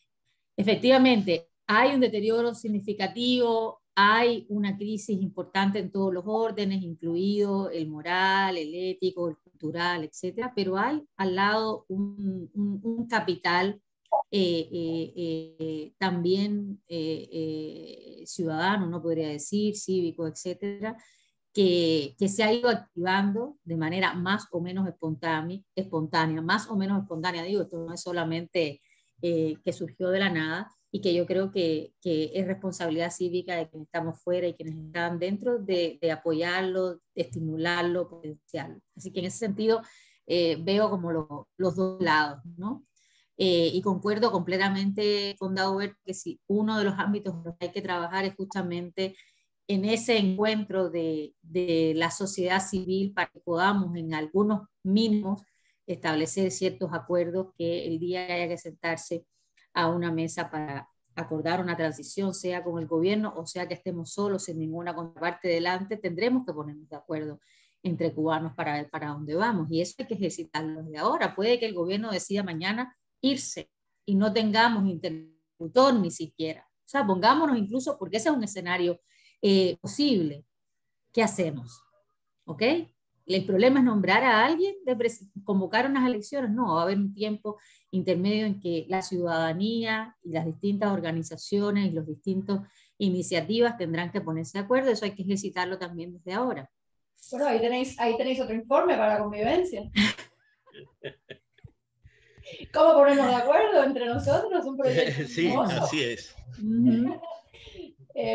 efectivamente, hay un deterioro significativo, hay una crisis importante en todos los órdenes, incluido el moral, el ético, el cultural, etcétera, pero hay al lado un capital también ciudadano, uno podría decir, cívico, etcétera, que se ha ido activando de manera más o menos espontánea, más o menos espontánea, digo, esto no es solamente que surgió de la nada, y que yo creo que es responsabilidad cívica de quienes estamos fuera y quienes están dentro de apoyarlo, de estimularlo, potenciarlo. Así que en ese sentido veo como los dos lados, ¿no? Y concuerdo completamente con Daubert que si uno de los ámbitos en los que hay que trabajar es justamente en ese encuentro de la sociedad civil para que podamos en algunos mínimos establecer ciertos acuerdos que el día que haya que sentarse a una mesa para acordar una transición, sea con el gobierno o sea que estemos solos sin ninguna contraparte delante, tendremos que ponernos de acuerdo entre cubanos para ver para dónde vamos. Y eso hay que ejercitarlo desde ahora. Puede que el gobierno decida mañana irse y no tengamos interlocutor ni siquiera. O sea, pongámonos incluso, porque ese es un escenario posible. ¿Qué hacemos? ¿Ok? El problema es nombrar a alguien, convocar unas elecciones. No, va a haber un tiempo intermedio en que la ciudadanía y las distintas organizaciones y las distintas iniciativas tendrán que ponerse de acuerdo. Eso hay que ejercitarlo también desde ahora. Bueno, ahí tenéis otro informe para la convivencia. ¿Cómo ponernos de acuerdo entre nosotros? Un proyecto sí, hermoso. así es.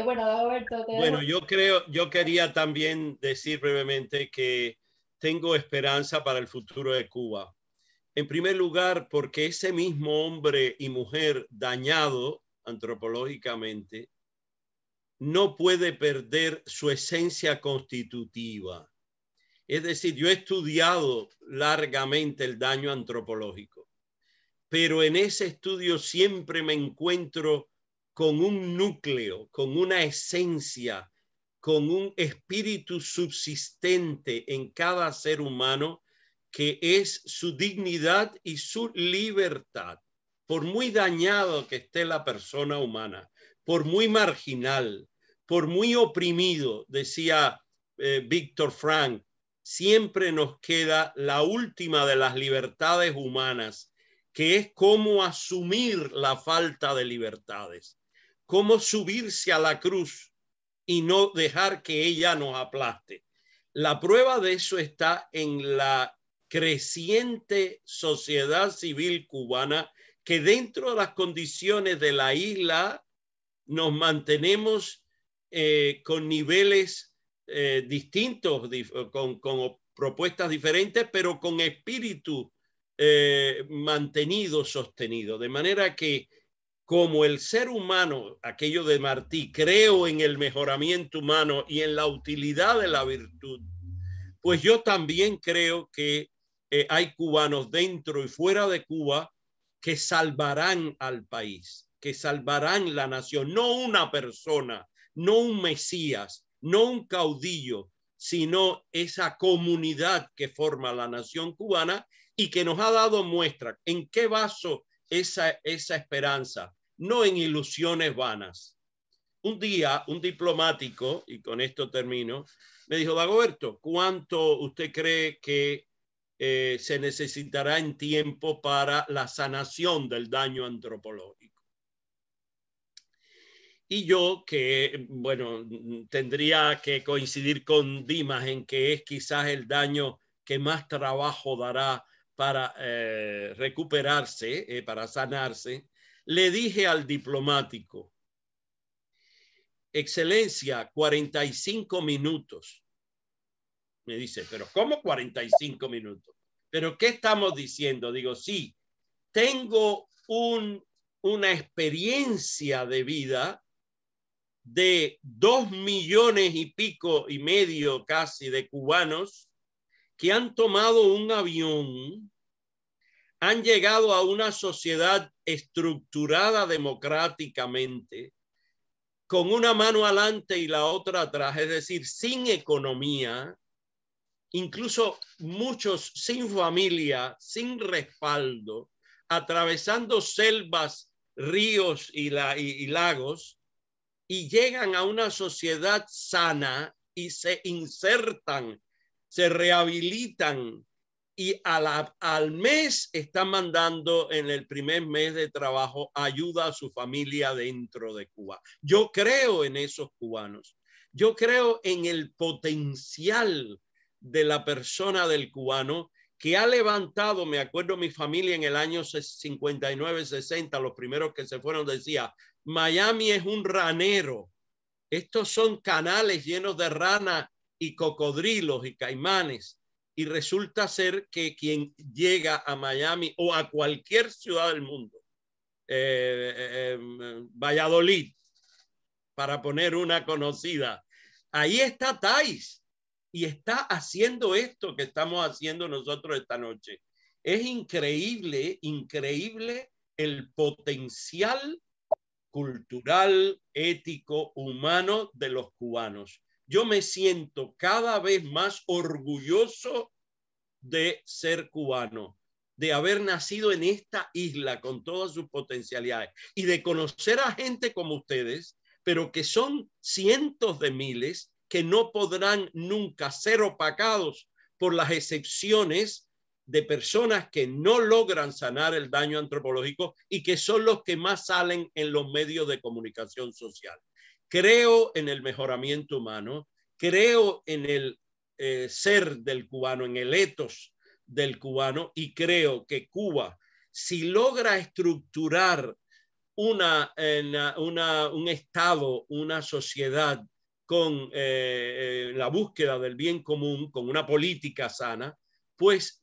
Bueno, Dagoberto, bueno, yo quería también decir brevemente que tengo esperanza para el futuro de Cuba. En primer lugar, porque ese mismo hombre y mujer dañado antropológicamente no puede perder su esencia constitutiva. Es decir, yo he estudiado largamente el daño antropológico, pero en ese estudio siempre me encuentro con un núcleo, con una esencia, con un espíritu subsistente en cada ser humano, que es su dignidad y su libertad. Por muy dañado que esté la persona humana, por muy marginal, por muy oprimido, decía Víctor Frank, siempre nos queda la última de las libertades humanas, que es cómo asumir la falta de libertades, cómo subirse a la cruz y no dejar que ella nos aplaste. La prueba de eso está en la creciente sociedad civil cubana, que dentro de las condiciones de la isla nos mantenemos con niveles distintos, con propuestas diferentes, pero con espíritu mantenido, sostenido. De manera que, como el ser humano, aquello de Martí, creo en el mejoramiento humano y en la utilidad de la virtud, pues yo también creo que hay cubanos dentro y fuera de Cuba que salvarán al país, que salvarán la nación, no una persona, no un mesías, no un caudillo, sino esa comunidad que forma la nación cubana y que nos ha dado muestra. ¿En qué baso esa esperanza? No en ilusiones vanas. Un día, un diplomático, y con esto termino, me dijo: Dagoberto, ¿cuánto usted cree que se necesitará en tiempo para la sanación del daño antropológico? Y yo, que, bueno, tendría que coincidir con Dimas en que es quizás el daño que más trabajo dará para recuperarse, para sanarse, le dije al diplomático: Excelencia, 45 minutos. Me dice: ¿pero cómo 45 minutos? ¿Pero qué estamos diciendo? Digo: sí, tengo una experiencia de vida de 2 millones y pico y medio casi de cubanos que han tomado un avión, han llegado a una sociedad estructurada democráticamente, con una mano adelante y la otra atrás, es decir, sin economía, incluso muchos sin familia, sin respaldo, atravesando selvas, ríos y lagos, y llegan a una sociedad sana y se insertan, se rehabilitan, y al mes están mandando, en el primer mes de trabajo, ayuda a su familia dentro de Cuba. Yo creo en esos cubanos. Yo creo en el potencial de la persona del cubano, que ha levantado. Me acuerdo, mi familia en el año 59, 60, los primeros que se fueron, decía: Miami es un ranero. Estos son canales llenos de ranas y cocodrilos y caimanes. Y resulta ser que quien llega a Miami o a cualquier ciudad del mundo, Valladolid, para poner una conocida, ahí está Thais y está haciendo esto que estamos haciendo nosotros esta noche. Es increíble, increíble el potencial cultural, ético, humano de los cubanos. Yo me siento cada vez más orgulloso de ser cubano, de haber nacido en esta isla con todas sus potencialidades y de conocer a gente como ustedes, pero que son cientos de miles que no podrán nunca ser opacados por las excepciones de personas que no logran sanar el daño antropológico y que son los que más salen en los medios de comunicación social. Creo en el mejoramiento humano, creo en el ser del cubano, en el ethos del cubano, y creo que Cuba, si logra estructurar un Estado, una sociedad con la búsqueda del bien común, con una política sana, pues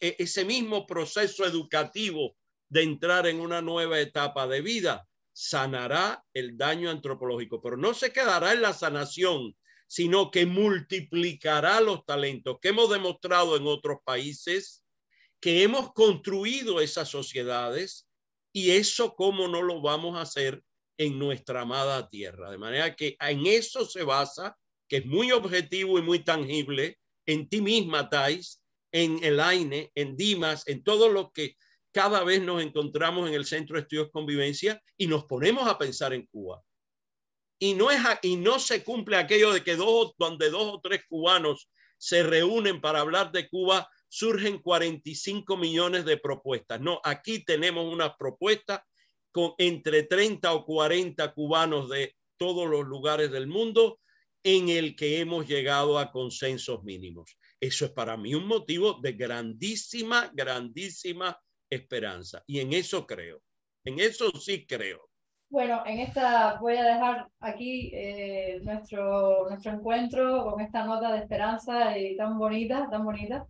ese mismo proceso educativo de entrar en una nueva etapa de vida sanará el daño antropológico, pero no se quedará en la sanación, sino que multiplicará los talentos que hemos demostrado en otros países, que hemos construido esas sociedades, y eso cómo no lo vamos a hacer en nuestra amada tierra. De manera que en eso se basa, que es muy objetivo y muy tangible, en ti misma, Thais, en Elaine, en Dimas, en todo lo que cada vez nos encontramos en el Centro de Estudios Convivencia y nos ponemos a pensar en Cuba. Y no se cumple aquello de que donde 2 o 3 cubanos se reúnen para hablar de Cuba, surgen 45 millones de propuestas. No, aquí tenemos unas propuestas con entre 30 o 40 cubanos de todos los lugares del mundo en el que hemos llegado a consensos mínimos. Eso es para mí un motivo de grandísima, grandísima esperanza. Y en eso creo. En eso sí creo. Bueno, en esta voy a dejar aquí nuestro encuentro con esta nota de esperanza y tan bonita, tan bonita.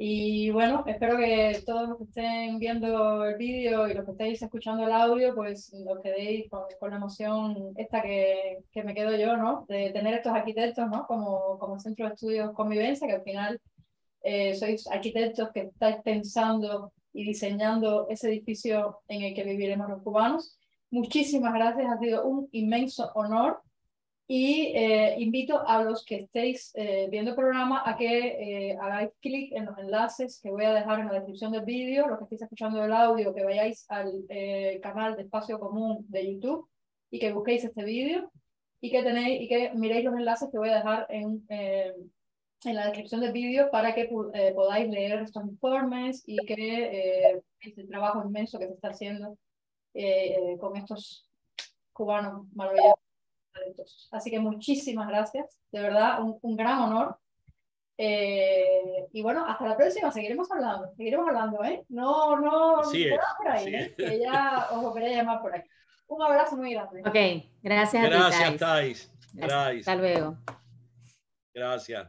Y bueno, espero que todos los que estén viendo el vídeo y los que estéis escuchando el audio, pues os quedéis con la emoción esta que me quedo yo, ¿no? De tener estos arquitectos, ¿no? Como Centro de Estudios Convivencia, que al final sois arquitectos que estáis pensando y diseñando ese edificio en el que viviremos los cubanos. Muchísimas gracias, ha sido un inmenso honor. Y invito a los que estéis viendo el programa a que hagáis clic en los enlaces que voy a dejar en la descripción del vídeo, los que estéis escuchando el audio, que vayáis al canal de Espacio Común de YouTube y que busquéis este vídeo y que miréis los enlaces que voy a dejar en la descripción del vídeo para que podáis leer estos informes y que el trabajo inmenso que se está haciendo con estos cubanos maravillosos. Así que muchísimas gracias, de verdad, un gran honor. Y bueno, hasta la próxima, seguiremos hablando, ¿eh? No, Así quedad es, por ahí, ¿eh? Que ya os volveré a llamar por aquí. Un abrazo muy grande. Ok, gracias a ti, Gracias, Thais. Hasta luego. Gracias.